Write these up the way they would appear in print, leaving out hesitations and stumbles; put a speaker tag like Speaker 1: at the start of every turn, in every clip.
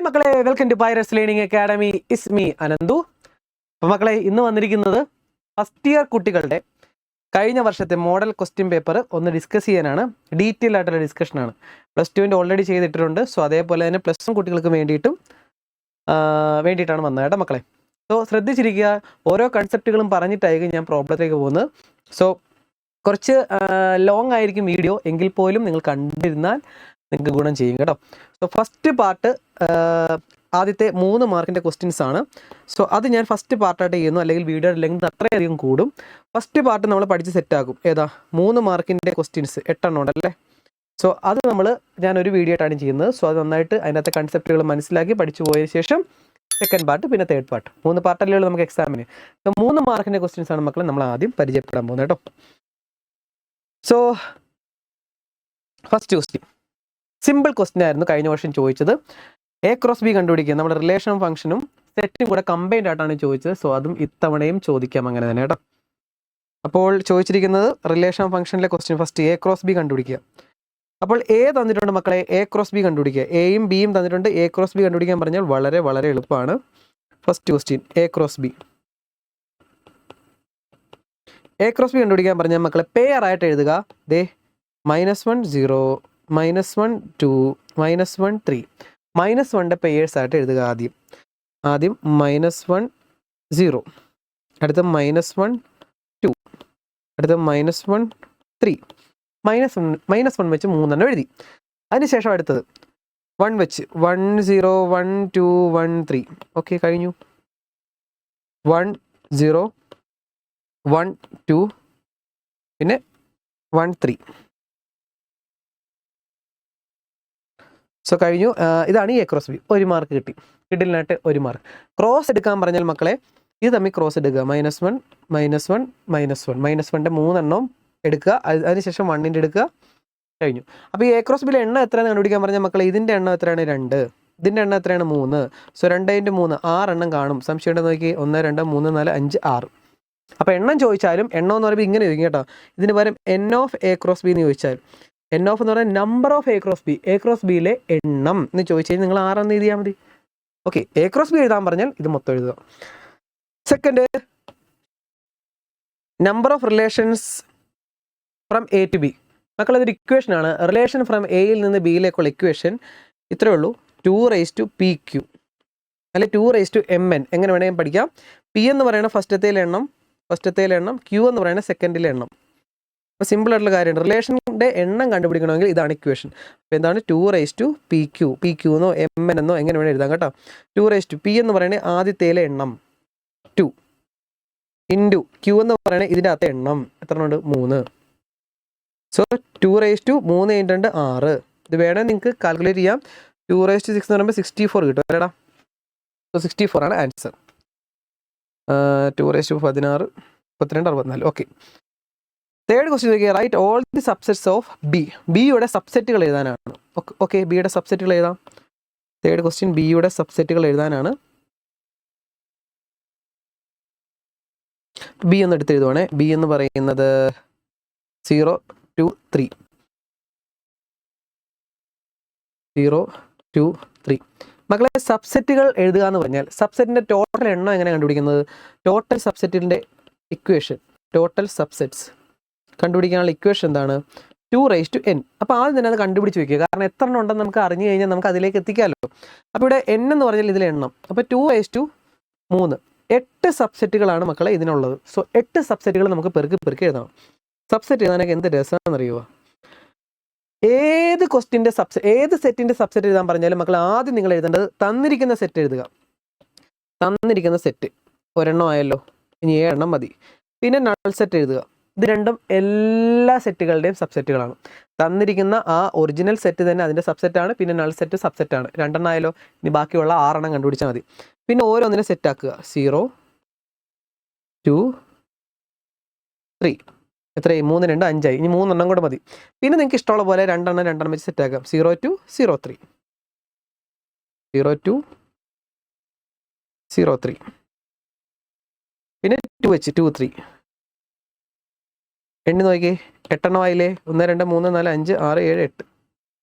Speaker 1: മക്കളെ, welcome to Pyrus learning academy. Is me Ananthu. അപ്പോൾ മക്കളെ, ഇന്ന് വന്നിരിക്കുന്നത് ഫസ്റ്റ് ഇയർ കുട്ടികളുടെ കഴിഞ്ഞ വർഷത്തെ മോഡൽ ക്വസ്റ്റ്യൻ പേപ്പർ ഒന്ന് ഡിസ്കസ് ചെയ്യാനാണ്. ഡീറ്റെയിൽ ആയിട്ടുള്ള ഡിസ്കഷനാണ്. +2 ഓൾറെഡി ചെയ്തിട്ടുണ്ട്. സോ അതേപോലെ തന്നെ +1 കുട്ടികൾക്ക് വേണ്ടിയിട്ടാണ് വന്നത് കേട്ടോ മക്കളെ. സോ ശ്രദ്ധിച്ചിരിക്കുക, ഓരോ കൺസെപ്റ്റുകളും പറഞ്ഞിട്ടായിരിക്കും ഞാൻ പ്രോബ്ലത്തിലേക്ക് പോകുന്നത്. സോ കുറച്ച് ലോങ് ആയിരിക്കും വീഡിയോ, എങ്കിൽ പോലും നിങ്ങൾ കണ്ടിരുന്നാൽ നിങ്ങൾക്ക് ഗുണം ചെയ്യും കേട്ടോ. സോ ഫസ്റ്റ് പാർട്ട് ആദ്യത്തെ 3 മാർക്കിൻ്റെ ക്വസ്റ്റ്യൻസ് ആണ്. സോ അത് ഞാൻ ഫസ്റ്റ് പാർട്ടായിട്ട് ചെയ്യുന്നു, അല്ലെങ്കിൽ വീഡിയോയുടെ ലെങ്ത് അത്രയധികം കൂടും. ഫസ്റ്റ് പാർട്ട് നമ്മൾ പഠിച്ച് സെറ്റാക്കും. ഏതാ 3 മാർക്കിൻ്റെ ക്വസ്റ്റ്യൻസ് 8 എണ്ണം ഉണ്ടല്ലേ. സോ അത് ഞാനൊരു വീഡിയോ ആയിട്ടാണ് ചെയ്യുന്നത്. സോ അത് നന്നായിട്ട് അതിനകത്തെ കൺസെപ്റ്റുകൾ മനസ്സിലാക്കി പഠിച്ചു പോയതിന് ശേഷം സെക്കൻഡ് പാർട്ട്, പിന്നെ തേർഡ് പാർട്ട്, 3 പാർട്ടല്ലേ ഉള്ളൂ നമുക്ക് എക്സാമിന്. സോ 3 മാർക്കിൻ്റെ ക്വസ്റ്റ്യൻസ് ആണ് മക്കളെ നമ്മൾ ആദ്യം പരിചയപ്പെടാൻ പോകുന്നത് കേട്ടോ. So first question simple question ആയിരുന്നു കഴിഞ്ഞ വർഷം ചോദിച്ചത്. A×B കണ്ടുപിടിക്കുക. നമ്മുടെ റിലേഷൻ ഫംഗ്ഷനും സെറ്റും കൂടെ കമ്പൈൻഡ് ആയിട്ടാണ് ചോദിച്ചത്. സോ അതും ഇത്തവണയും ചോദിക്കാം അങ്ങനെ തന്നെ കേട്ടോ. അപ്പോൾ ചോദിച്ചിരിക്കുന്നത് റിലേഷൻ ഫംഗ്ഷനിലെ ക്വസ്റ്റ്യൻ ഫസ്റ്റ് A×B കണ്ടുപിടിക്കുക. അപ്പോൾ A തന്നിട്ടുണ്ട് മക്കളെ, A×B കണ്ടുപിടിക്കുക. എയും ബിയും തന്നിട്ടുണ്ട്. A×B കണ്ടുപിടിക്കാൻ പറഞ്ഞാൽ വളരെ വളരെ എളുപ്പമാണ്. First question A×B. A×B കണ്ടുപിടിക്കാൻ പറഞ്ഞാൽ മക്കളെ പെയർ ആയിട്ട് എഴുതുക. ദേ -1 0 -1 2 -1 3. -1ൻ്റെ പെയേഴ്സ് ആയിട്ട് എഴുതുക. ആദ്യം -1 0, അടുത്ത -1 2, അടുത്ത -1 3. -1 വെച്ച് 3 എഴുതി. അതിനുശേഷം അടുത്തത് 1 വെച്ച് 1 0 1 2 1 3. ഓക്കെ, കഴിഞ്ഞു. 1 0 1 2 പിന്നെ 1 3. സോ കഴിഞ്ഞു. ഇതാണ് ഈ A×B. 1 മാർക്ക് കിട്ടി. കിഡിലിനായിട്ട് 1 മാർക്ക്. ക്രോസ് എടുക്കാൻ പറഞ്ഞാൽ മക്കളെ ഇത് തമ്മിൽ ക്രോസ് എടുക്കുക. -1 -1 -1 -1ൻ്റെ 3 എണ്ണം എടുക്കുക. അതിനുശേഷം 1ൻ്റെ എടുക്കുക. കഴിഞ്ഞു. അപ്പോൾ ഈ A×Bയിലെ എണ്ണം എത്രയാണ് കണ്ടുപിടിക്കാൻ പറഞ്ഞാൽ മക്കളെ ഇതിൻ്റെ എണ്ണം എത്രയാണ്? 2. ഇതിൻ്റെ എണ്ണം എത്രയാണ്? 3. സോ 2 × 3 6 എണ്ണം കാണും. സംശയം ഉണ്ടെന്ന് നോക്കി. 1 2 3 4 5 6. അപ്പോൾ എണ്ണം ചോദിച്ചാലും എണ്ണം എന്ന് പറയുമ്പോൾ ഇങ്ങനെ ചോദിക്കും കേട്ടോ. ഇതിന് പകരം n(A×B) എന്ന് ചോദിച്ചാൽ n എന്ന് പറഞ്ഞാൽ നമ്പർ ഓഫ് A×B, A×Bയിലെ എണ്ണം എന്ന് ചോദിച്ചു കഴിഞ്ഞാൽ നിങ്ങൾ 6 എന്ന് എഴുതിയാൽ മതി. ഓക്കെ, A×B എഴുതാൻ പറഞ്ഞാൽ ഇത് മൊത്തം എഴുതുക. Second, number of relations from A to B. മക്കൾ അതൊരു ഇക്വേഷനാണ്. റിലേഷൻ ഫ്രം എയിൽ നിന്ന് ബിയിലേക്കുള്ള ഇക്വേഷൻ ഇത്രയേ ഉള്ളൂ. 2⁻PQ അല്ലെ 2⁻MN എങ്ങനെ വേണമെങ്കിൽ പഠിക്കാം. P എന്ന് പറയുന്ന ഫസ്റ്റത്തേലെ എണ്ണം, Q എന്ന് പറയുന്ന സെക്കൻഡിലെ എണ്ണം. അപ്പോൾ സിമ്പിൾ ആയിട്ടുള്ള കാര്യമാണ്. റിലേഷൻ്റെ എണ്ണം കണ്ടുപിടിക്കണമെങ്കിൽ ഇതാണ് ഇക്വേഷൻ. അപ്പോൾ എന്താണ് 2⁻PQ, PQ എന്നോ MN എന്നോ എങ്ങനെ വേണമെങ്കിൽ എഴുതാം കേട്ടോ. 2⁻P എന്ന് പറയുന്നത് ആദ്യത്തേലെ എണ്ണം 2 ഇൻറ്റു Q എന്ന് പറയുന്നത് ഇതിൻ്റെ അകത്തെ എണ്ണം എത്ര ഉണ്ട്? 3. സോ 2⁻3 × 2 6. ഇത് വേണമെങ്കിൽ നിങ്ങൾക്ക് കാൽക്കുലേറ്റ് ചെയ്യാം. 2⁻6 എന്ന് പറയുമ്പോൾ 64 കിട്ടും അല്ലേടാ. സോ 64 ആണ് ആൻസർ. 2⁻16 32 64. ഓക്കെ, തേർഡ് ക്വസ്റ്റ്യൻ നോക്കിയാൽ write all the subsets of B. ബിയുടെ സബ്സെറ്റുകൾ എഴുതാനാണ്. ഓക്കെ, ബിയുടെ സബ്സെറ്റുകൾ എഴുതാം. തേർഡ് ക്വസ്റ്റ്യൻ ബിയുടെ സബ്സെറ്റുകൾ എഴുതാനാണ്. ബി ഒന്ന് എടുത്ത് എഴുതുവാണേ. ബി എന്ന് പറയുന്നത് 0 2 3. 0 2 3. മക്കളെ, സബ്സെറ്റുകൾ എഴുതുക എന്ന് പറഞ്ഞാൽ സബ്സെറ്റിൻ്റെ ടോട്ടൽ എണ്ണം എങ്ങനെ കണ്ടുപിടിക്കുന്നത്? ടോട്ടൽ സബ്സെറ്റിൻ്റെ ഇക്വേഷൻ, ടോട്ടൽ സബ്സെറ്റ്സ് കണ്ടുപിടിക്കാനുള്ള ഇക്വേഷൻ എന്താണ്? 2⁻n. അപ്പോൾ ആദ്യം തന്നെ അത് കണ്ടുപിടിച്ച് വയ്ക്കുക. കാരണം എത്ര എണ്ണം ഉണ്ടെന്ന് നമുക്ക് അറിഞ്ഞു കഴിഞ്ഞാൽ നമുക്ക് അതിലേക്ക് എത്തിക്കാമല്ലോ. അപ്പോൾ ഇവിടെ n എന്ന് പറഞ്ഞാൽ ഇതിലെ എണ്ണം. അപ്പോൾ 2⁻3. 8 സബ്സെറ്റുകളാണ് മക്കളെ ഇതിനുള്ളത്. സോ 8 സബ്സെറ്റുകൾ നമുക്ക് പെറുക്കി എഴുതാം. സബ്സെറ്റ് എഴുതാനൊക്കെ എന്ത് രസമാണെന്ന് അറിയുമോ? ഏത് സെറ്റിൻ്റെ സബ്സെറ്റ് എഴുതാൻ പറഞ്ഞാലും മക്കൾ ആദ്യം നിങ്ങൾ എഴുതേണ്ടത് തന്നിരിക്കുന്ന സെറ്റ് എഴുതുക. തന്നിരിക്കുന്ന സെറ്റ് ഒരെണ്ണം ആയല്ലോ, ഇനി 7 എണ്ണം മതി. പിന്നെ നൾ സെറ്റ് എഴുതുക. ഇത് രണ്ടും എല്ലാ സെറ്റുകളുടെയും സബ്സെറ്റുകളാണ്. തന്നിരിക്കുന്ന ആ ഒറിജിനൽ സെറ്റ് തന്നെ അതിൻ്റെ സബ്സെറ്റാണ്. പിന്നെ നൾ സെറ്റ് സബ്സെറ്റാണ്. 2 എണ്ണം ആയല്ലോ, ഇനി ബാക്കിയുള്ള 6 എണ്ണം കണ്ടുപിടിച്ചാൽ മതി. പിന്നെ ഓരോന്നിനെ സെറ്റാക്കുക. 0 2 3. എത്രയായി? 3 2 5 ആയി. ഇനി 3 എണ്ണം കൂടെ മതി. പിന്നെ നിങ്ങൾക്ക് ഇഷ്ടമുള്ള പോലെ 2 എണ്ണം വെച്ച് സെറ്റാക്കാം. 0 2 0 3 0 2 0 3. പിന്നെ 2 വെച്ച് 2 3. എണ്ണി നോക്കിയേ, 8 എണ്ണം ആയില്ലേ? 1 2 3 4 5 6 7 8.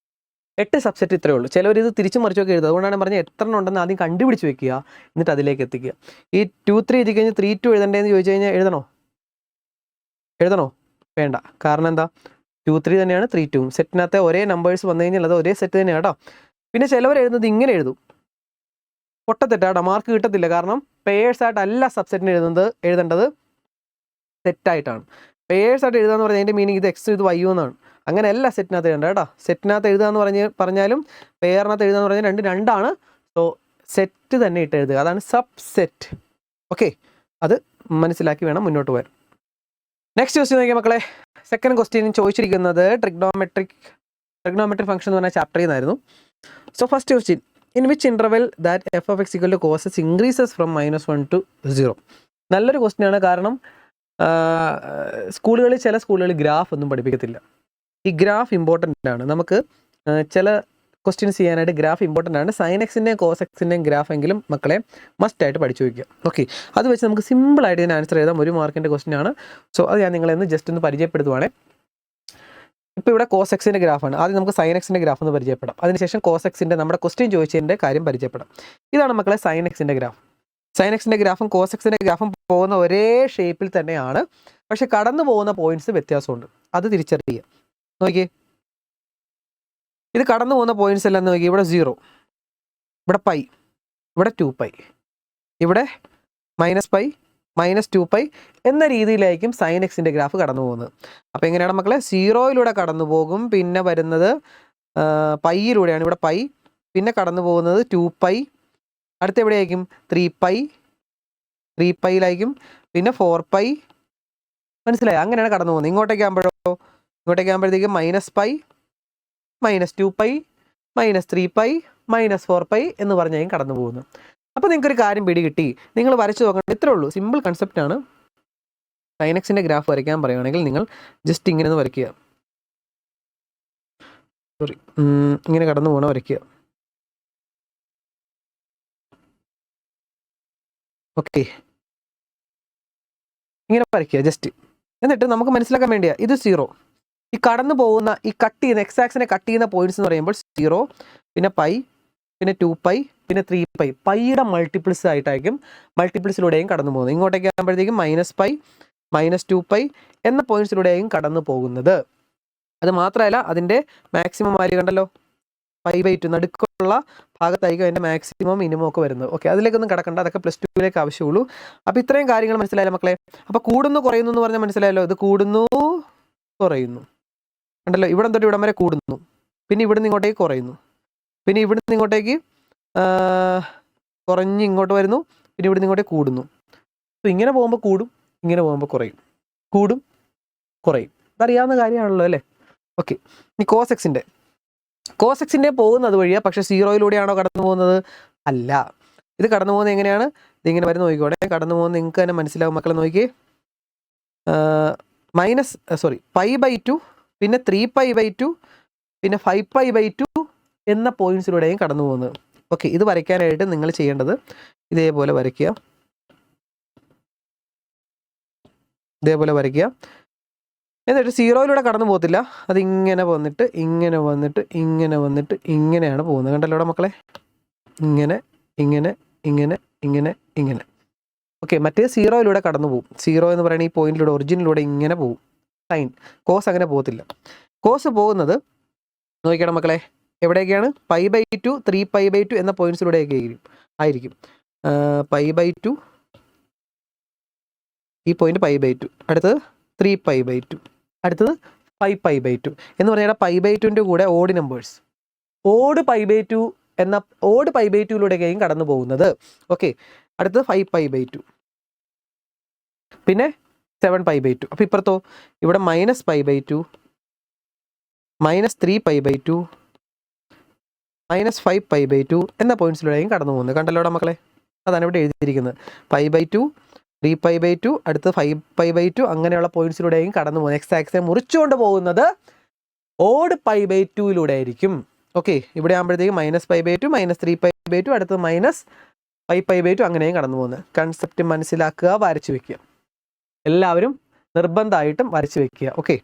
Speaker 1: 8 സബ്സെറ്റ് ഇത്രയേ ഉള്ളൂ. ചിലവർ ഇത് തിരിച്ചു മറിച്ചൊക്കെ എഴുതും. അതുകൊണ്ടാണ് പറഞ്ഞത് എത്ര എണ്ണം ഉണ്ടെന്ന് ആദ്യം കണ്ടുപിടിച്ച് വെക്കുക, എന്നിട്ട് അതിലേക്ക് എത്തിക്കുക. ഈ 2, 3 എത്തി കഴിഞ്ഞ് 3, 2 എഴുതണ്ടേന്ന് ചോദിച്ചു കഴിഞ്ഞാൽ എഴുതണോ? വേണ്ട. കാരണം എന്താ, 2, 3 തന്നെയാണ് 3, 2. സെറ്റിനകത്തെ ഒരേ നമ്പേഴ്സ് വന്നു കഴിഞ്ഞാൽ അത് ഒരേ സെറ്റ് തന്നെയാണ് കേട്ടോ. പിന്നെ ചിലവർ എഴുതുന്നത് ഇങ്ങനെ എഴുതും, പൊട്ടത്തെറ്റാട്ടോ, മാർക്ക് കിട്ടത്തില്ല. കാരണം പേഴ്സായിട്ടല്ല സബ്സെറ്റിന് എഴുതേണ്ടത് സെറ്റായിട്ടാണ്. പേഴ്സായിട്ട് എഴുതുക എന്ന് പറഞ്ഞാൽ അതിൻ്റെ മീനിങ് ഇത് എക്സ് ഇത് വൈ എന്നാണ്. അങ്ങനെയല്ല സെറ്റിനകത്ത് എഴുതേണ്ട കേട്ടോ. സെറ്റിനകത്ത് എഴുതുക എന്ന് പറഞ്ഞാലും പെയറിനകത്ത് എഴുതുക എന്ന് പറഞ്ഞാൽ രണ്ടാണ്. സോ സെറ്റ് തന്നെ ഇട്ട് എഴുതുക, അതാണ് സബ്സെറ്റ്. ഓക്കെ, അത് മനസ്സിലാക്കി വേണം മുന്നോട്ട് പോകാൻ. നെക്സ്റ്റ് ക്വസ്റ്റ്യൻ നോക്കിയാൽ മക്കളെ, സെക്കൻഡ് ക്വസ്റ്റ്യൻ ചോദിച്ചിരിക്കുന്നത് ട്രിഗ്നോമെട്രിക് ഫംഗ്ഷൻ എന്ന് പറഞ്ഞ ചാപ്റ്ററിൽ നിന്നായിരുന്നു. So first question, in which interval that F of X equal to cos X increases from -1 to 0. നല്ലൊരു ക്വസ്റ്റ്യൻ ആണ്. കാരണം ചില സ്കൂളുകളിൽ ഗ്രാഫ് ഒന്നും പഠിപ്പിക്കത്തില്ല. ഈ ഗ്രാഫ് ഇമ്പോർട്ടൻ്റ് ആണ്. നമുക്ക് ചില ക്വസ്റ്റ്യൻസ് ചെയ്യാനായിട്ട് ഗ്രാഫ് ഇമ്പോർട്ടൻ്റ് ആണ്. സൈൻ എക്സിൻ്റെയും കോസ് എക്സിൻ്റെയും ഗ്രാഫ് എങ്കിലും മക്കളെ മസ്റ്റായിട്ട് പഠിച്ചു വയ്ക്കുക. ഓക്കെ, അത് വെച്ച് നമുക്ക് സിമ്പിളായിട്ട് ഇതിന് ആൻസർ ചെയ്താൽ 1 മാർക്കിൻ്റെ ക്വസ്റ്റ്യൻ ആണ്. സോ അത് ഞാൻ നിങ്ങളെ ജസ്റ്റ് ഒന്ന് പരിചയപ്പെടുത്തുവാണേ. ഇപ്പോൾ ഇവിടെ കോസ് എക്സിൻ്റെ ഗ്രാഫാണ്. ആദ്യം നമുക്ക് സൈൻ എക്സിൻ്റെ ഗ്രാഫ് ഒന്ന് പരിചയപ്പെടാം. അതിനുശേഷം കോസ് എക്സിൻ്റെ നമ്മുടെ ക്വസ്റ്റ്യൻ ചോദിച്ചതിൻ്റെ കാര്യം പരിചയപ്പെടാം. ഇതാണ് മക്കളെ സൈൻ എക്സിൻ്റെ ഗ്രാഫ്. സൈൻ എക്സിൻ്റെ ഗ്രാഫും കോസ് എക്സിൻ്റെ ഗ്രാഫും പോകുന്ന ഒരേ ഷേപ്പിൽ തന്നെയാണ്, പക്ഷെ കടന്നു പോകുന്ന പോയിന്റ്സ് വ്യത്യാസമുണ്ട്. അത് തിരിച്ചറിയുക. നോക്കിയേ, ഇത് കടന്നു പോകുന്ന പോയിന്റ്സ് എല്ലാം നോക്കി. ഇവിടെ 0, ഇവിടെ π, ഇവിടെ 2π, ഇവിടെ -π, -2π എന്ന രീതിയിലായിരിക്കും സൈൻ എക്സിൻ്റെ ഗ്രാഫ് കടന്നു പോകുന്നത്. അപ്പോൾ എങ്ങനെയാണ് മക്കളെ, 0യിലൂടെ കടന്നു പോകും, പിന്നെ വരുന്നത് πയിലൂടെയാണ്, ഇവിടെ π, പിന്നെ കടന്നു പോകുന്നത് 2π, അടുത്ത എവിടെയായിരിക്കും 3πയിലായിരിക്കും, പിന്നെ 4π. മനസ്സിലായി? അങ്ങനെയാണ് കടന്നു പോകുന്നത്. ഇങ്ങോട്ടേക്ക് ആകുമ്പോഴത്തേക്കും -π, -2π, -3π, -4π എന്ന് പറഞ്ഞാൽ കടന്നു പോകുന്നു. അപ്പോൾ നിങ്ങൾക്കൊരു കാര്യം പിടികിട്ടി. നിങ്ങൾ വരച്ചു നോക്കണം. ഇത്രേ ഉള്ളൂ, സിമ്പിൾ കൺസെപ്റ്റാണ്. സൈൻ എക്സിൻ്റെ ഗ്രാഫ് വരയ്ക്കാൻ പറയുകയാണെങ്കിൽ നിങ്ങൾ ജസ്റ്റ് ഇങ്ങനെ ഒന്ന് വരയ്ക്കുക. ഇങ്ങനെ കടന്നു പോകണം, വരയ്ക്കുക. ഓക്കെ, ഇങ്ങനെ വരയ്ക്കുക ജസ്റ്റ്. എന്നിട്ട് നമുക്ക് മനസ്സിലാക്കാൻ വേണ്ടിയാ ഇത് 0. ഈ കടന്നു പോകുന്ന ഈ കട്ട് ചെയ്യുന്ന എക്സ് ആക്സിനെ കട്ട് ചെയ്യുന്ന പോയിന്റ്സ് എന്ന് പറയുമ്പോൾ 0, പിന്നെ π, പിന്നെ 2π, പിന്നെ 3π. പൈയുടെ മൾട്ടിപ്പിൾസിലൂടെയും കടന്നു പോകുന്നത്. ഇങ്ങോട്ടേക്ക് ആകുമ്പോഴത്തേക്കും -π, -2π എന്ന പോയിന്റ്സിലൂടെയും കടന്നു പോകുന്നത്. അത് മാത്രമല്ല, അതിൻ്റെ മാക്സിമം വാല്യൂ കണ്ടല്ലോ, π/2 നടുക്കുള്ള ഭാഗത്തായിരിക്കും അതിൻ്റെ മാക്സിമം മിനിമം ഒക്കെ വരുന്നത്. ഓക്കെ, അതിലേക്കൊന്നും കിടക്കണ്ട, അതൊക്കെ +2 ആവശ്യമുള്ളൂ. അപ്പോൾ ഇത്രയും കാര്യങ്ങൾ മനസ്സിലായല്ലോ മക്കളെ. അപ്പോൾ കൂടുന്നു കുറയുന്നു എന്ന് പറഞ്ഞാൽ മനസ്സിലായല്ലോ. ഇത് കൂടുന്നു കുറയുന്നു കണ്ടല്ലോ. ഇവിടെ തൊട്ട് ഇവിടം വരെ കൂടുന്നു, പിന്നെ ഇവിടുന്ന് ഇങ്ങോട്ടേക്ക് കുറയുന്നു, പിന്നെ ഇവിടുന്ന് ഇങ്ങോട്ടേക്ക് കുറഞ്ഞ് ഇങ്ങോട്ട് വരുന്നു, പിന്നെ ഇവിടുന്ന് ഇങ്ങോട്ടേക്ക് കൂടുന്നു. അപ്പോൾ ഇങ്ങനെ പോകുമ്പോൾ കൂടും, ഇങ്ങനെ പോകുമ്പോൾ കുറയും, കൂടും കുറയും. അതറിയാവുന്ന കാര്യമാണല്ലോ അല്ലേ. ഓക്കെ, ഇനി കോസ് എക്സിൻ്റെ പോകുന്നത് വഴിയാണ്, പക്ഷേ 0യിലൂടെയാണോ കടന്നു പോകുന്നത്? അല്ല. ഇത് കടന്നു പോകുന്നത് എങ്ങനെയാണ്? ഇതിങ്ങനെ വരുന്ന നോക്കിക്കോട്ടെ. കടന്നു പോകുന്നത് നിങ്ങൾക്ക് തന്നെ മനസ്സിലാവും മക്കളെ. നോക്കിയേ, π/2, പിന്നെ 3π/2, പിന്നെ 5π/2 എന്ന പോയിന്റ്സിലൂടെയും കടന്നു പോകുന്നത്. ഓക്കെ, ഇത് വരയ്ക്കാനായിട്ട് നിങ്ങൾ ചെയ്യേണ്ടത് ഇതേപോലെ വരയ്ക്കുക. എന്നിട്ട് 0യിലൂടെ കടന്നു പോകത്തില്ല, അതിങ്ങനെ വന്നിട്ട് ഇങ്ങനെ വന്നിട്ട് ഇങ്ങനെ വന്നിട്ട് ഇങ്ങനെയാണ് പോകുന്നത്. കണ്ടല്ലോ ഇവിടെ മക്കളെ, ഇങ്ങനെ ഇങ്ങനെ ഇങ്ങനെ ഇങ്ങനെ ഇങ്ങനെ. ഓക്കെ, മറ്റേ 0യിലൂടെ കടന്നു പോകും. 0 എന്ന് പറയുന്ന ഈ പോയിന്റിലൂടെ ഒറിജിനിലൂടെ ഇങ്ങനെ പോകും. സൈൻ കോസ് അങ്ങനെ പോകത്തില്ല. കോസ് പോകുന്നത് നോക്കിക്കണം മക്കളെ, എവിടെയൊക്കെയാണ്? π/2, 3π/2 എന്ന പോയിന്റ്സിലൂടെയൊക്കെ ആയിരിക്കും. π/2, ഈ പോയിന്റ് π/2, അടുത്തത് 3π/2, അടുത്തത് 5π/2 എന്ന് പറഞ്ഞാൽ π/2ൻ്റെ കൂടെ ഓഡ് നമ്പേഴ്സ്, ഓഡ് π/2ലൂടെയൊക്കെയും കടന്നു പോകുന്നത്. ഓക്കെ, അടുത്തത് 5π/2, പിന്നെ 7π/2. അപ്പോൾ ഇപ്പുറത്തോ ഇവിടെ -π/2, -3π/2, -5π/2 എന്ന പോയിന്റ്സിലൂടെയും കടന്നു പോകുന്നത്. കണ്ടല്ലോടാ മക്കളെ, അതാണ് ഇവിടെ എഴുതിയിരിക്കുന്നത്. π/2, 3π/2, അടുത്ത് 5π/2 അങ്ങനെയുള്ള പോയിന്റ്സിലൂടെയും കടന്നു പോകുന്നത്. എക്സ് ആക്സിനെ മുറിച്ചുകൊണ്ട് പോകുന്നത് ഓഡ് π/2ലൂടെ ആയിരിക്കും. ഓക്കെ, ഇവിടെ ആകുമ്പോഴത്തേക്കും -π/2, -3π/2, അടുത്ത് -5π/2 അങ്ങനെയും കടന്നു പോകുന്നത്. കൺസെപ്റ്റ് മനസ്സിലാക്കുക, വരച്ചു വെക്കുക. എല്ലാവരും നിർബന്ധമായിട്ടും വരച്ചു വെക്കുക. ഓക്കെ,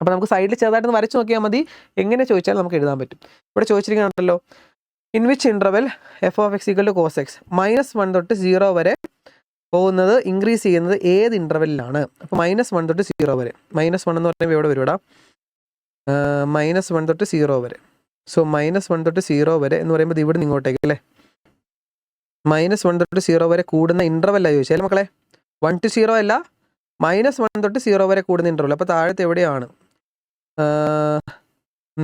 Speaker 1: അപ്പോൾ നമുക്ക് സൈഡിൽ ചെറുതായിട്ടൊന്ന് വരച്ച് നോക്കിയാൽ മതി. എങ്ങനെ ചോദിച്ചാൽ നമുക്ക് എഴുതാൻ പറ്റും. ഇവിടെ ചോദിച്ചിരിക്കുന്നുണ്ടല്ലോ, in which interval f of X equal to cos x -1 തൊട്ട് 0 വരെ പോകുന്നത് ഇൻക്രീസ് ചെയ്യുന്നത് ഏത് ഇൻ്റർവെല്ലിലാണ്? അപ്പോൾ -1 തൊട്ട് 0 വരെ. -1 എന്ന് പറയുമ്പോൾ ഇവിടെ വരും, ഇവിടെ -1 തൊട്ട് 0 വരെ. സോ -1 തൊട്ട് 0 വരെ എന്ന് പറയുമ്പോൾ ഇവിടെ നിന്ന് ഇങ്ങോട്ടേക്ക് അല്ലേ, -1 തൊട്ട് 0 വരെ കൂടുന്ന ഇൻ്റർവെല്ലാണ് ചോദിച്ചാൽ മക്കളെ. 1 to 0 അല്ല, -1 തൊട്ട് 0 വരെ കൂടുന്ന ഇൻ്റർവെൽ. അപ്പോൾ താഴത്തെ എവിടെയാണ്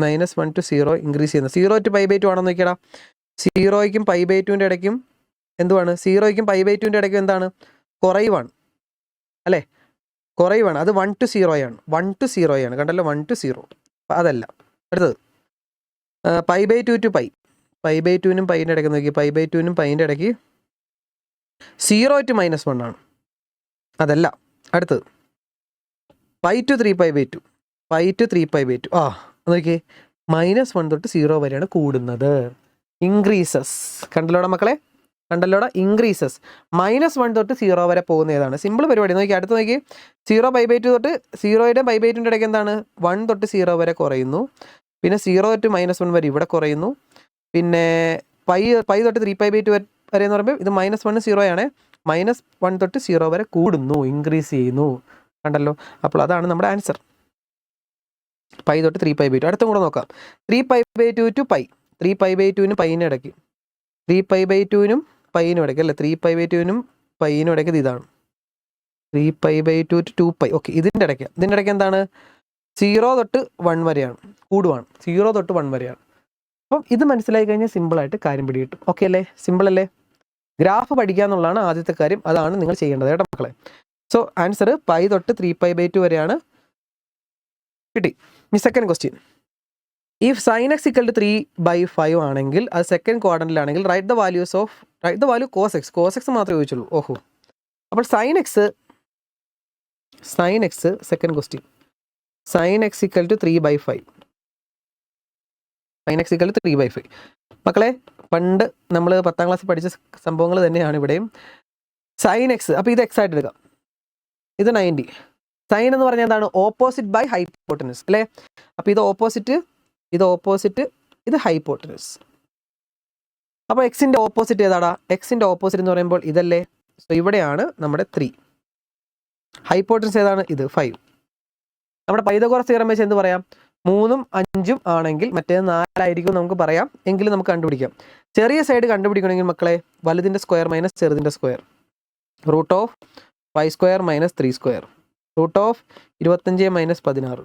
Speaker 1: -1 to 0 ഇൻക്രീസ് ചെയ്യുന്നത്? 0 to π/2 ആണെന്ന് നോക്കിയടാ. 0യ്ക്കും π/2ൻ്റെ ഇടയ്ക്കും എന്തുവാണ്? 0യ്ക്കും π/2ൻ്റെ ഇടയ്ക്കും എന്താണ്? കുറയുവാണ് അല്ലേ, കുറയുവാണ്. അത് 1 to 0 ആണ്. 1 to 0 ആണ്, കണ്ടല്ലോ, 1 to 0. അതല്ല. അടുത്തത് π/2 to π. π/2നും പൈൻ്റെ ഇടയ്ക്ക് നോക്കി, π/2നും പൈൻ്റെ ഇടയ്ക്ക് 0 to -1 ആണ്. അതല്ല. അടുത്തത് π to 3π/2. π to 3π/2. നോക്കിയേ, -1 തൊട്ട് 0 വരെയാണ് കൂടുന്നത്. ഇൻക്രീസസ്. കണ്ടല്ലോടാ മക്കളെ, കണ്ടല്ലോടാ, ഇൻക്രീസസ്. -1 തൊട്ട് 0 വരെ പോകുന്ന ഏതാണ്? സിമ്പിൾ പരിപാടി. നോക്കി, അടുത്ത് നോക്കി, 0 π/2 തൊട്ട് 0യുടെ π/2ൻ്റെ ഇടയ്ക്ക് എന്താണ്? 1 തൊട്ട് 0 വരെ കുറയുന്നു. പിന്നെ 0 to -1 വരെ ഇവിടെ കുറയുന്നു. പിന്നെ പൈ തൊട്ട് 3π/2 വരെ എന്ന് പറയുമ്പോൾ ഇത് -1 0 ആണ്. -1 തൊട്ട് 0 വരെ കൂടുന്നു, ഇൻക്രീസ് ചെയ്യുന്നു. കണ്ടല്ലോ, അപ്പോൾ അതാണ് നമ്മുടെ ആൻസർ. പൈ തൊട്ട് 3π/2. അടുത്തും കൂടെ നോക്കാം. 3π/2 to π. 3π/2നും പൈനും ഇടയ്ക്ക്, 3π/2നും പൈനും ഇടയ്ക്ക് അല്ലേ, 3π/2നും പൈനും ഇടയ്ക്ക് ഇതാണ് 3π/2 to 2π. ഓക്കെ, ഇതിൻ്റെ ഇടയ്ക്ക് എന്താണ്? 0 തൊട്ട് 1 വരെയാണ്, കൂടുവാണ്. 0 തൊട്ട് 1 വരെയാണ്. അപ്പം ഇത് മനസ്സിലായി കഴിഞ്ഞാൽ സിമ്പിളായിട്ട് കാര്യം പിടികിട്ടും. ഓക്കെ അല്ലേ, സിമ്പിൾ അല്ലേ? ഗ്രാഫ് പഠിക്കുക എന്നുള്ളതാണ് ആദ്യത്തെ കാര്യം. അതാണ് നിങ്ങൾ ചെയ്യേണ്ടത് കേട്ടോ മക്കളെ. സോ ആൻസർ പൈ തൊട്ട് 3π/2 വരെയാണ്. കിട്ടി. ഇനി second question. If sin x = 3/5 ആണെങ്കിൽ, അത് സെക്കൻഡ് ക്വാഡ്രന്റിലാണെങ്കിൽ write the value cos x. cos x മാത്രമേ ചോദിച്ചുള്ളൂ. ഓഹോ, അപ്പോൾ sin x second question, sin x = 3/5. sin x = 3/5. മക്കളെ, പണ്ട് നമ്മൾ 10ാം ക്ലാസ്സിൽ പഠിച്ച സംഭവങ്ങൾ തന്നെയാണ് ഇവിടെയും. sin x, അപ്പോൾ ഇത് x ആയിട്ട് എടുക്കാം, ഇത് 90. സൈൻ എന്ന് പറഞ്ഞാൽ എന്താണ്? ഓപ്പോസിറ്റ് ബൈ ഹൈപ്പോട്ടനസ് അല്ലേ. അപ്പോൾ ഇത് ഓപ്പോസിറ്റ്, ഇത് ഹൈപ്പോട്ടനസ്. അപ്പോൾ എക്സിൻ്റെ ഓപ്പോസിറ്റ് ഏതാടാ? എക്സിൻ്റെ ഓപ്പോസിറ്റ് എന്ന് പറയുമ്പോൾ ഇതല്ലേ. സോ ഇവിടെയാണ് നമ്മുടെ 3. ഹൈപ്പോട്ടനസ് ഏതാണ്? ഇത് 5. നമ്മുടെ പൈതഗോറസ് തിയറം വെച്ച് എന്ത് പറയാം? 3ഉം 5ഉം ആണെങ്കിൽ മറ്റേത് 4 ആയിരിക്കും നമുക്ക് പറയാം. എങ്കിലും നമുക്ക് കണ്ടുപിടിക്കാം. ചെറിയ സൈഡ് കണ്ടുപിടിക്കണമെങ്കിൽ മക്കളെ, വലുതിൻ്റെ സ്ക്വയർ മൈനസ് ചെറുതിൻ്റെ സ്ക്വയർ, √5² - 3² √25 - 16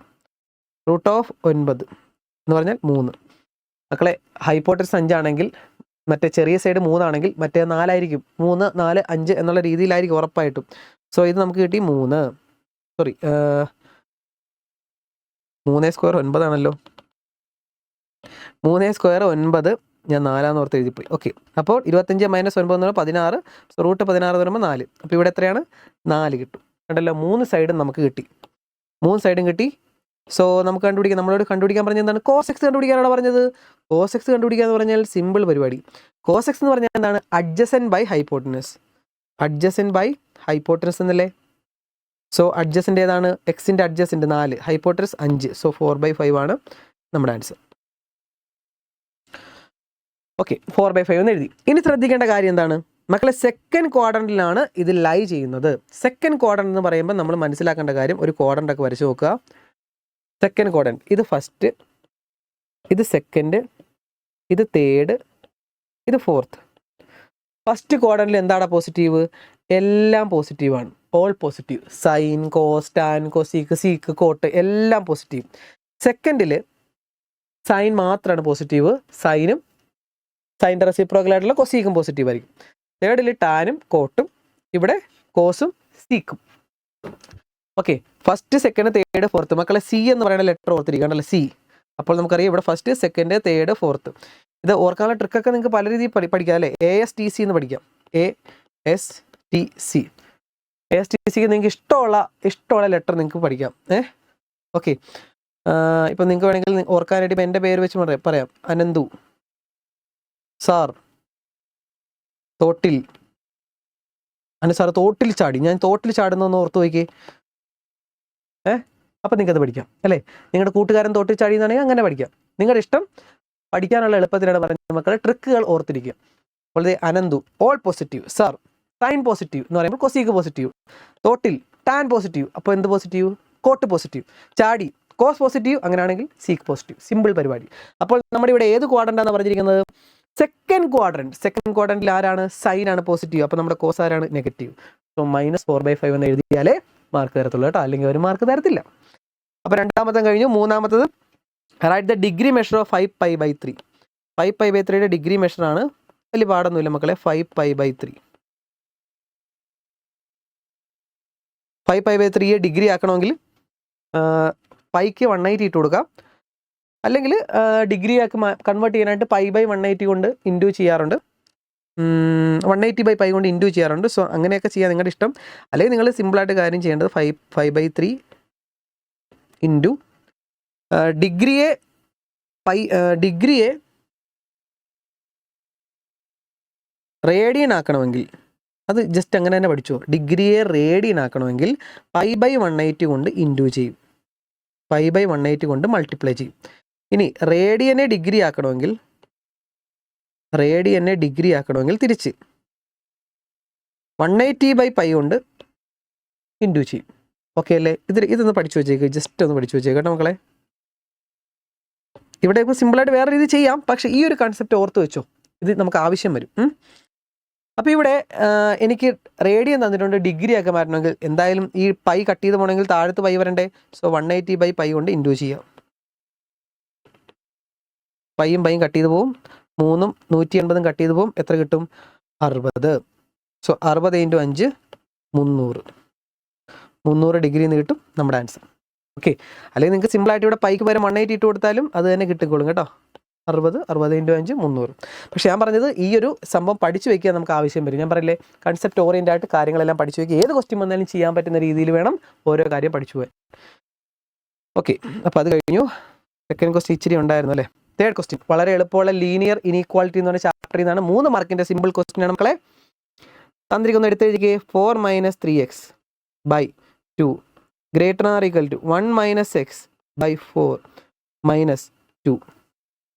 Speaker 1: √9 എന്ന് പറഞ്ഞാൽ 3. മക്കളെ, ഹൈപ്പോട്ടനസ് 5 ആണെങ്കിൽ മറ്റേ ചെറിയ സൈഡ് 3 ആണെങ്കിൽ മറ്റേ 4 ആയിരിക്കും. 3, 4, 5 എന്നുള്ള രീതിയിലായിരിക്കും ഉറപ്പായിട്ടും. സോ ഇത് നമുക്ക് കിട്ടി 3. സോറി, 3² 9 ആണല്ലോ. 3² 9. ഞാൻ 4 ഓർത്ത് എഴുതിപ്പോയി. ഓക്കെ, അപ്പോൾ 25 - 9 എന്ന് പറയുമ്പോൾ 16. സോ √16 എന്ന് പറയുമ്പോൾ 4. അപ്പോൾ ഇവിടെ എത്രയാണ്? 4 കിട്ടും. കണ്ടല്ലോ, 3 സൈഡും നമുക്ക് കിട്ടി. 3 സൈഡും കിട്ടി. സോ നമുക്ക് കണ്ടുപിടിക്കാം. നമ്മളോട് കണ്ടുപിടിക്കാൻ പറഞ്ഞത് എന്താണ്? cos x കണ്ടുപിടിക്കാനാണ് പറഞ്ഞത്. cos x കണ്ടുപിടിക്കുക എന്ന് പറഞ്ഞാൽ സിമ്പിൾ പരിപാടി. cos x എന്ന് പറഞ്ഞാൽ എന്താണ്? അഡ്ജസൻറ്റ് ബൈ ഹൈപ്പോട്ടനസ് എന്നല്ലേ. സോ അഡ്ജസൻ്റ് ഏതാണ്? എക്സിൻ്റെ അഡ്ജസൻ്റ് 4, ഹൈപ്പോട്ടനസ് 5. സോ 4/5 ആണ് നമ്മുടെ ആൻസർ. ഓക്കെ, 4/5 എന്ന് എഴുതി. ഇനി ശ്രദ്ധിക്കേണ്ട കാര്യം എന്താണ് മക്കളെ? സെക്കൻഡ് ക്വാഡ്രന്റിലാണ് ഇത് ലൈ ചെയ്യുന്നത്. സെക്കൻഡ് ക്വാഡ്രന്റ് എന്ന് പറയുമ്പോൾ നമ്മൾ മനസ്സിലാക്കേണ്ട കാര്യം, ഒരു ക്വാഡ്രന്റ് ഒക്കെ വരച്ച് നോക്കുക. സെക്കൻഡ് ക്വാഡ്രന്റ്, ഇത് ഫസ്റ്റ്, ഇത് സെക്കൻഡ്, ഇത് തേർഡ്, ഇത് ഫോർത്ത്. ഫസ്റ്റ് ക്വാഡ്രന്റിൽ എന്താണ് പോസിറ്റീവ്? എല്ലാം പോസിറ്റീവാണ്, all positive. Sine, cos, tan, cosec, sec, cot എല്ലാം പോസിറ്റീവ്. സെക്കൻഡിൽ സൈൻ മാത്രമാണ് പോസിറ്റീവ്, സൈൻ്റെ റെസിപ്രോക്കലായിട്ടുള്ള കൊസീക്കും പോസിറ്റീവ് ആയിരിക്കും. തേർഡിൽ ടാനും കോട്ടും, ഇവിടെ കോസും സീക്കും. Okay, first, second, third, fourth. മക്കളെ, സി എന്ന് പറയുന്ന ലെറ്റർ ഓർത്തിരിക്കുകയാണല്ലോ, സി. അപ്പോൾ നമുക്കറിയാം ഇവിടെ ഫസ്റ്റ്, സെക്കൻഡ്, തേർഡ്, ഫോർത്ത്. ഇത് ഓർക്കാനുള്ള ട്രിക്കൊക്കെ നിങ്ങൾക്ക് പല രീതിയിൽ പഠിക്കാം അല്ലേ. ASTC എന്ന് പഠിക്കാം. ASTC. ASTCക്ക് നിങ്ങൾക്ക് ഇഷ്ടമുള്ള ലെറ്റർ നിങ്ങൾക്ക് പഠിക്കാം. ഓക്കെ, ഇപ്പം നിങ്ങൾക്ക് വേണമെങ്കിൽ ഓർക്കാനായിട്ട് ഇപ്പം എൻ്റെ പേര് വെച്ച് പറയാം. അനന്തു സാർ തോട്ടിൽ, സാർ തോട്ടിൽ ചാടി. ഞാൻ തോട്ടിൽ ചാടുന്നൊന്ന് ഓർത്ത് നോക്കി. അപ്പോൾ നിങ്ങൾക്ക് അത് പഠിക്കാം അല്ലേ. നിങ്ങളുടെ കൂട്ടുകാരൻ തോട്ടി ചാടിയെന്നാണെങ്കിൽ അങ്ങനെ പഠിക്കാം. നിങ്ങളുടെ ഇഷ്ടം. പഠിക്കാനുള്ള എളുപ്പത്തിലാണ് പറയുന്നത് മക്കളെ. ട്രിക്കുകൾ ഓർത്തിരിക്കുക. അപ്പോൾ അനന്തു ഓൾ പോസിറ്റീവ്, സാർ സൈൻ പോസിറ്റീവ് എന്ന് പറയുമ്പോൾ കൊസീക്ക് പോസിറ്റീവ്, തോട്ടിൽ ടാൻ പോസിറ്റീവ്, അപ്പോൾ എന്ത് പോസിറ്റീവ്? Cot positive. ചാടി കോസ് പോസിറ്റീവ്, അങ്ങനെയാണെങ്കിൽ സീക്ക് പോസിറ്റീവ്. സിമ്പിൾ പരിപാടി. അപ്പോൾ നമ്മുടെ ഇവിടെ ഏത് ക്വാഡ്രൻ്റാണ് പറഞ്ഞിരിക്കുന്നത്? Second quadrant. സെക്കൻഡ് ക്വാഡ്രൻറ്റിൽ ആരാണ്? സൈൻ ആണ് പോസിറ്റീവ്. അപ്പോൾ നമ്മുടെ കോസ് ആരാണ്? നെഗറ്റീവ്. സോ -4/5 എന്ന് എഴുതിയാലേ മാർക്ക് തരത്തുള്ളൂ കേട്ടോ, അല്ലെങ്കിൽ ഒരു മാർക്ക് തരത്തില്ല. അപ്പോൾ രണ്ടാമത്തെ കഴിഞ്ഞു. മൂന്നാമത്തത് write the degree measure of 5π/3. 5π/3യുടെ ഡിഗ്രി മെഷറാണ്. വലിയ പാടൊന്നുമില്ല മക്കളെ. 5π/3. 5π/3യെ ഡിഗ്രി ആക്കണമെങ്കിൽ പൈക്ക് 180 ഇട്ട് കൊടുക്കാം. അല്ലെങ്കിൽ ഡിഗ്രി ആക്കി കൺവേർട്ട് ചെയ്യാനായിട്ട് π/180 കൊണ്ട് ഇൻറ്റു ചെയ്യാറുണ്ട്. 180/π കൊണ്ട് ഇൻറ്റു ചെയ്യാറുണ്ട്. സോ അങ്ങനെയൊക്കെ ചെയ്യാൻ നിങ്ങളുടെ ഇഷ്ടം. അല്ലെങ്കിൽ നിങ്ങൾ സിമ്പിളായിട്ട് കാര്യം ചെയ്യേണ്ടത് 5/3 ഇൻറ്റു ഡിഗ്രിയെ റേഡിയൻ ആക്കണമെങ്കിൽ അത് ജസ്റ്റ് അങ്ങനെ തന്നെ പഠിച്ചോ. ഡിഗ്രിയെ റേഡിയൻ ആക്കണമെങ്കിൽ π/180 കൊണ്ട് ഇൻറ്റു ചെയ്യും. π/180 കൊണ്ട് മൾട്ടിപ്ലൈ ചെയ്യും. ഇനി റേഡിയനെ ഡിഗ്രി ആക്കണമെങ്കിൽ തിരിച്ച് 180/π കൊണ്ട് ഇൻറ്റു ചെയ്യും. ഓക്കെ അല്ലേ? ഇതൊന്ന് പഠിച്ചു വെച്ചേക്ക്. ജസ്റ്റ് ഒന്ന് പഠിച്ചു വെച്ചേക്ക് കേട്ടോ മക്കളെ. ഇവിടെ ഇപ്പോൾ സിമ്പിളായിട്ട് വേറെ രീതി ചെയ്യാം, പക്ഷേ ഈ ഒരു കൺസെപ്റ്റ് ഓർത്ത് വെച്ചോ. ഇത് നമുക്ക് ആവശ്യം വരും. അപ്പോൾ ഇവിടെ എനിക്ക് റേഡിയൻ തന്നിട്ടുണ്ട്. ഡിഗ്രി ഒക്കെ മാറ്റണമെങ്കിൽ എന്തായാലും ഈ പൈ കട്ട് ചെയ്ത് പോകണമെങ്കിൽ താഴത്ത് പൈ വരണ്ടേ. സോ 180/π കൊണ്ട് ഇൻറ്റു ചെയ്യാം. പൈയും കട്ട് ചെയ്ത് പോവും. 3ഉം 180ഉം കട്ട് ചെയ്ത് പോവും. എത്ര കിട്ടും? 60. സോ 60 × 5 300 ഡിഗ്രി എന്ന് കിട്ടും നമ്മുടെ ആൻസർ. ഓക്കെ. അല്ലെങ്കിൽ നിങ്ങൾക്ക് സിമ്പിളായിട്ട് ഇവിടെ പൈക്ക് പകരം 180 ഇട്ട് കൊടുത്താലും അത് തന്നെ കിട്ടിക്കോളും കേട്ടോ. 60 × 5 300. പക്ഷേ ഞാൻ പറഞ്ഞത് ഈ ഒരു സംഭവം പഠിച്ചു വയ്ക്കുക നമുക്ക് ആവശ്യം വരും. ഞാൻ പറയില്ലേ, കൺസെപ്റ്റ് ഓറിയൻ്റ് ആയിട്ട് കാര്യങ്ങളെല്ലാം പഠിച്ചു വയ്ക്കുക. ഏത് ക്വസ്റ്റ്യൻ വന്നാലും ചെയ്യാൻ പറ്റുന്ന രീതിയിൽ വേണം ഓരോ കാര്യം പഠിച്ചു പോകാൻ. ഓക്കെ. അപ്പോൾ അത് കഴിഞ്ഞു. സെക്കൻഡ് ക്വസ്റ്റ്യൻ ഇച്ചിരി ഉണ്ടായിരുന്നു അല്ലേ. തേർഡ് ക്വസ്റ്റ്യൻ വളരെ എളുപ്പമുള്ള ലീനിയർ ഇനീക്വാളിറ്റി എന്ന് പറഞ്ഞ ചാപ്റ്ററിൽ നിന്നാണ്. 3 മാർക്കിൻ്റെ സിമ്പിൾ ക്വസ്റ്റ്യൻ ആണ് മക്കളെ. തന്നിരിക്കുന്ന എടുത്തെഴുതിക്കേ. 4 - 3x/2 > 1 - x/4 - 2.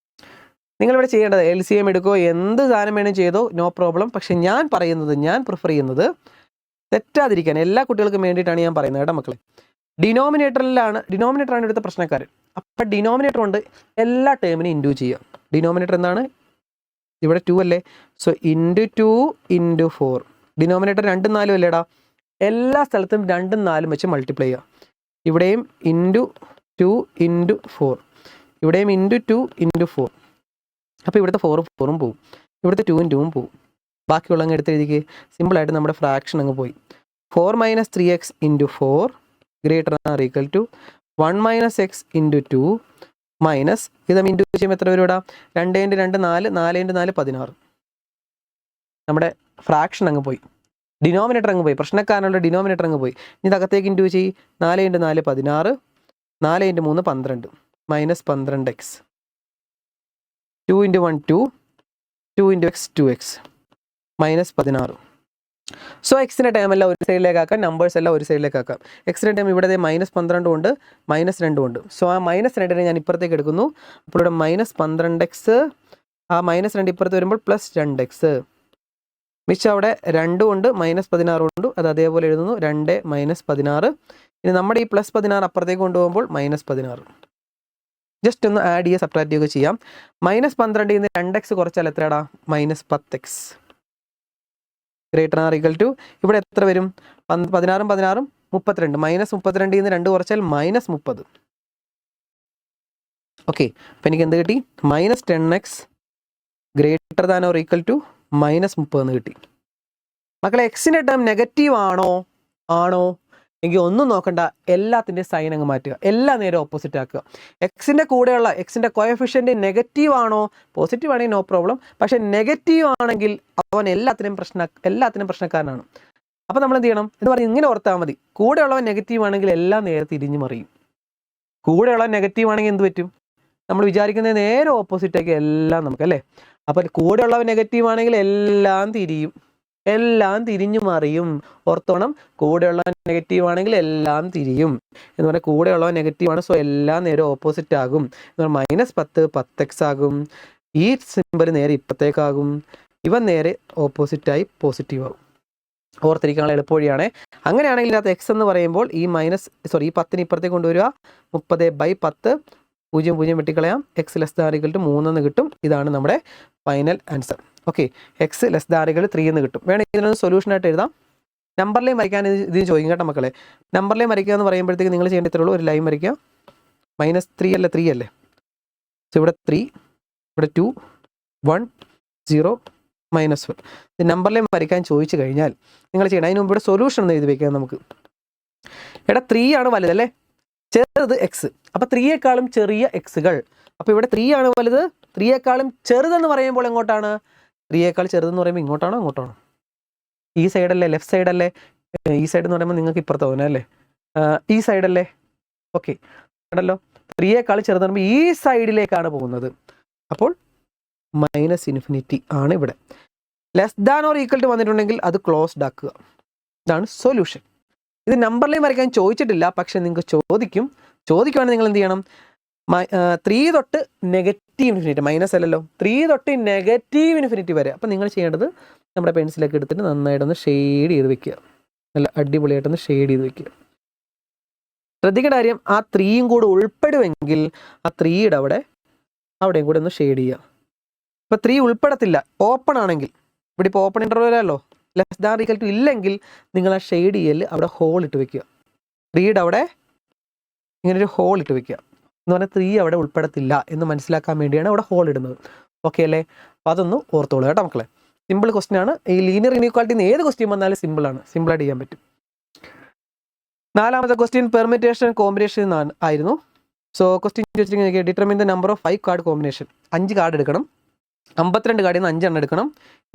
Speaker 1: നിങ്ങളിവിടെ ചെയ്യേണ്ടത് LCM എടുക്കോ, എന്ത് സാധനം വേണം ചെയ്തോ, നോ പ്രോബ്ലം. പക്ഷെ ഞാൻ പ്രിഫർ ചെയ്യുന്നത് തെറ്റാതിരിക്കാൻ എല്ലാ കുട്ടികൾക്കും വേണ്ടിയിട്ടാണ് ഞാൻ പറയുന്നത് കേട്ടോ മക്കളെ. ഡിനോമിനേറ്ററാണ് ഇവിടുത്തെ പ്രശ്നക്കാരൻ. അപ്പം ഡിനോമിനേറ്റർ കൊണ്ട് എല്ലാ ടേമിനും ഇൻറ്റു ചെയ്യുക. ഡിനോമിനേറ്റർ എന്താണ്? ഇവിടെ 2 അല്ലേ. സോ × 2 × 4. ഡിനോമിനേറ്റർ 2ഉം 4ഉം അല്ലേടാ. എല്ലാ സ്ഥലത്തും 2ഉം 4ഉം വെച്ച് മൾട്ടിപ്ലൈ ചെയ്യുക. ഇവിടെയും × 2 × 4. ഇവിടെയും × 2 × 4. അപ്പോൾ ഇവിടുത്തെ 4ഉം പോവും. ഇവിടുത്തെ 2ഉം 2ഉം പോവും. ബാക്കിയുള്ള അങ്ങ് എടുത്ത് എഴുതിക്ക്. സിമ്പിളായിട്ട് നമ്മുടെ ഫ്രാക്ഷൻ അങ്ങ് പോയി. 4 - 3x × 4 > 1 - x × 2 മൈനസ് ഇത് ഇൻറ്റു ചെയ്യുമ്പോൾ എത്ര വരും ഇവിടെ? 2 × 2 4, 4 × 4 16. നമ്മുടെ ഫ്രാക്ഷൻ അങ്ങ് പോയി. ഡിനോമിനേറ്റർ അങ്ങ് പോയി. പ്രശ്നക്കാരനുള്ള ഡിനോമിനേറ്റർ അങ്ങ് പോയി. ഇനി അകത്തേക്ക് ഇൻറ്റു ചെയ്യും. 4 × 4 16, 4 × 3 12 -12x. 2 × 1 2, 2 × x 2x -16. സോ എക്സിൻ്റെ ടൈം എല്ലാം ഒരു സൈഡിലേക്ക് ആക്കാം, നമ്പേഴ്സ് എല്ലാം ഒരു സൈഡിലേക്ക് ആക്കാം. എക്സിൻ്റെ ടൈം ഇവിടെ -12 ഉണ്ട്, -2 ഉണ്ട്. സോ ആ -2നെ ഞാൻ ഇപ്പുറത്തേക്ക് എടുക്കുന്നു. അപ്പോൾ ഇവിടെ -12x, ആ -2 ഇപ്പുറത്ത് വരുമ്പോൾ +2x. മിച്ചം അവിടെ 2 ഉണ്ട്, -16 ഉണ്ട്. അത് അതേപോലെ എഴുതുന്നു. 2 -16. ഇനി നമ്മുടെ ഈ +16 അപ്പുറത്തേക്ക് കൊണ്ടുപോകുമ്പോൾ -16. ജസ്റ്റ് ഒന്ന് ആഡ് ചെയ്യുക, സബ്ട്രാക്ട് ചെയ്യുക ചെയ്യാം. -12 നിന്ന് 2x കുറച്ചാൽ എത്രയാടാ? -10x. > ഇവിടെ എത്ര വരും? 16ഉം 16ഉം 32. -32 നിന്ന് 2 കുറച്ചാൽ -30. ഓക്കെ. അപ്പം എനിക്ക് എന്ത് കിട്ടി? -10x > -30 എന്ന് കിട്ടി. മക്കളെ, എക്സിൻ്റെ ടേം നെഗറ്റീവ് ആണോ എങ്കിൽ ഒന്നും നോക്കണ്ട, എല്ലാത്തിൻ്റെയും സൈൻ അങ്ങ് മാറ്റുക. എല്ലാ നേരം ഓപ്പോസിറ്റ് ആക്കുക. എക്സിൻ്റെ കൂടെയുള്ള എക്സിൻ്റെ കോഎഫിഷ്യൻ്റ് നെഗറ്റീവ് ആണോ? പോസിറ്റീവ് ആണെങ്കിൽ നോ പ്രോബ്ലം. പക്ഷേ നെഗറ്റീവ് ആണെങ്കിൽ അവൻ എല്ലാത്തിനും പ്രശ്നക്കാരനാണ്. അപ്പോൾ നമ്മൾ എന്ത് ചെയ്യണം എന്ന് പറഞ്ഞ് ഇങ്ങനെ ഓർത്താൽ മതി. കൂടെയുള്ളവൻ നെഗറ്റീവ് ആണെങ്കിൽ എല്ലാം നേരെ തിരിഞ്ഞു മറിയും. കൂടെയുള്ളവൻ നെഗറ്റീവ് ആണെങ്കിൽ എന്ത് പറ്റും? നമ്മൾ വിചാരിക്കുന്നത് നേരെ ഓപ്പോസിറ്റാക്കി എല്ലാം നമുക്ക്, അല്ലേ? അപ്പോൾ കൂടെയുള്ളവൻ നെഗറ്റീവ് ആണെങ്കിൽ എല്ലാം തിരിയും. എല്ലാം തിരിഞ്ഞു മറിയും. ഓർത്തോണം, കൂടെയുള്ള നെഗറ്റീവ് ആണെങ്കിൽ എല്ലാം തിരിയും എന്ന് പറഞ്ഞാൽ കൂടെയുള്ളവ നെഗറ്റീവ് ആണ്, സോ എല്ലാം നേരെ ഓപ്പോസിറ്റ് ആകും. എന്ന് പറഞ്ഞാൽ -10 10x ആകും, ഈ സിമ്പിൾ നേരെ ഇപ്പത്തേക്കാകും, ഇവൻ നേരെ ഓപ്പോസിറ്റായി പോസിറ്റീവ് ആകും. ഓർത്തിരിക്കാനുള്ള എളുപ്പവഴിയാണ്. അങ്ങനെയാണെങ്കിൽ ഇതിനകത്ത് എക്സ് എന്ന് പറയുമ്പോൾ ഈ 10 ഇപ്പുറത്തേക്ക് കൊണ്ടുവരിക, 30/10 0 വെട്ടിക്കളയാം, എക്സ് > 3 എന്ന് കിട്ടും. ഇതാണ് നമ്മുടെ ഫൈനൽ ആൻസർ. ഓക്കെ, എക്സ് > 3 എന്ന് കിട്ടും. വേണമെങ്കിൽ ഇതിനൊന്ന് സൊല്യൂഷനായിട്ട് എഴുതാം. നമ്പറിലേയും വരയ്ക്കാൻ ഇത് ചോദിക്കും കേട്ടോ മക്കളെ. നമ്പറിലേയും വരയ്ക്കുക എന്ന് പറയുമ്പോഴത്തേക്ക് നിങ്ങൾ ചെയ്യേണ്ട ഇത്രയുള്ളൂ, ഒരു ലൈൻ വരയ്ക്കുക. -3 അല്ലേ, സോ ഇവിടെ 3, ഇവിടെ 2 1 0 -1. ഇത് നമ്പറിലേയും വരയ്ക്കാൻ ചോദിച്ചു കഴിഞ്ഞാൽ നിങ്ങൾ ചെയ്യണം, അതിന് മുമ്പ് ഇവിടെ സൊല്യൂഷൻ ഒന്ന് എഴുതി വയ്ക്കാം നമുക്ക്. ഇവിടെ 3 ആണ് വലുതല്ലേ, ചെറുത് എക്സ്, അപ്പോൾ 3യേക്കാളും ചെറിയ എക്സുകൾ. അപ്പോൾ ഇവിടെ 3 ആണ് വലുത്, 3യേക്കാളും ചെറുതെന്ന് പറയുമ്പോൾ എങ്ങോട്ടാണ്? 3യേക്കാൾ ചെറുതെന്ന് പറയുമ്പോൾ ഇങ്ങോട്ടാണോ അങ്ങോട്ടാണോ? ഈ സൈഡല്ലേ, ലെഫ്റ്റ് സൈഡല്ലേ? ഈ സൈഡ് എന്ന് പറയുമ്പോൾ നിങ്ങൾക്ക് ഇപ്പുറത്ത് പോകുന്നത് അല്ലേ, ഈ സൈഡല്ലേ? ഓക്കെ, ഉണ്ടല്ലോ, 3യേക്കാൾ ചെറുതെന്ന് പറയുമ്പോൾ ഈ സൈഡിലേക്കാണ് പോകുന്നത്. അപ്പോൾ -∞ ആണ് ഇവിടെ. << വന്നിട്ടുണ്ടെങ്കിൽ അത് ക്ലോസ്ഡ് ആക്കുക. ഇതാണ് സൊല്യൂഷൻ. ഇത് നമ്പറിലേയും വരയ്ക്കാൻ ചോദിച്ചിട്ടില്ല, പക്ഷെ നിങ്ങൾക്ക് ചോദിക്കുവാണെങ്കിൽ നിങ്ങൾ എന്ത് ചെയ്യണം? 3 തൊട്ട് -∞, മൈനസ് അല്ലല്ലോ, 3 തൊട്ട് -∞ വരെ. അപ്പം നിങ്ങൾ ചെയ്യേണ്ടത് നമ്മുടെ പെൻസിലൊക്കെ എടുത്തിട്ട് നന്നായിട്ടൊന്ന് ഷെയ്ഡ് ചെയ്ത് വെക്കുക, നല്ല അടിപൊളിയായിട്ടൊന്ന് ഷെയ്ഡ് ചെയ്ത് വെക്കുക. ശ്രദ്ധിക്കേണ്ട കാര്യം, ആ 3യും കൂടെ ഉൾപ്പെടുമെങ്കിൽ ആ 3യുടെ അവിടെയും കൂടെ ഒന്ന് ഷെയ്ഡ് ചെയ്യുക. ഇപ്പോൾ 3 ഉൾപ്പെടത്തില്ല, ഓപ്പൺ ആണെങ്കിൽ, ഇവിടെ ഇപ്പോൾ ഓപ്പൺ ഇൻ്റർവെലല്ലോ, << ഇല്ലെങ്കിൽ നിങ്ങൾ ആ ഷെയ്ഡ് ചെയ്യൽ അവിടെ ഹോൾ ഇട്ട് വെക്കുക. 3യുടെ അവിടെ ഇങ്ങനൊരു ഹോൾ ഇട്ട് വെക്കുക എന്ന് പറഞ്ഞാൽ 3 അവിടെ ഉൾപ്പെടത്തില്ല എന്ന് മനസ്സിലാക്കാൻ വേണ്ടിയാണ് അവിടെ ഹോൾ ഇടുന്നത്. ഓക്കെ അല്ലേ? അപ്പോൾ അതൊന്ന് ഓർത്തോളൂ കേട്ടോ മക്കളെ. സിമ്പിൾ ക്വസ്റ്റ്യൻ ആണ്. ഈ ലീനിയർ ഇനീക്വാളിറ്റിന്ന് ഏത് ക്വസ്റ്റ്യൻ വന്നാലും സിമ്പിളാണ്, സിമ്പിളായിട്ട് ചെയ്യാൻ പറ്റും. 4ാമത്തെ ക്വസ്റ്റ്യൻ പെർമിറ്റേഷൻ കോമ്പിനേഷൻ ആയിരുന്നു. സോ ക്വസ്റ്റ്യൻ ചോദിച്ചിരിക്കുന്നത് determine the number of 5 card combination. 5 card എടുക്കണം, 52 കാർഡിൽ നിന്ന് 5 എണ്ണം എടുക്കണം.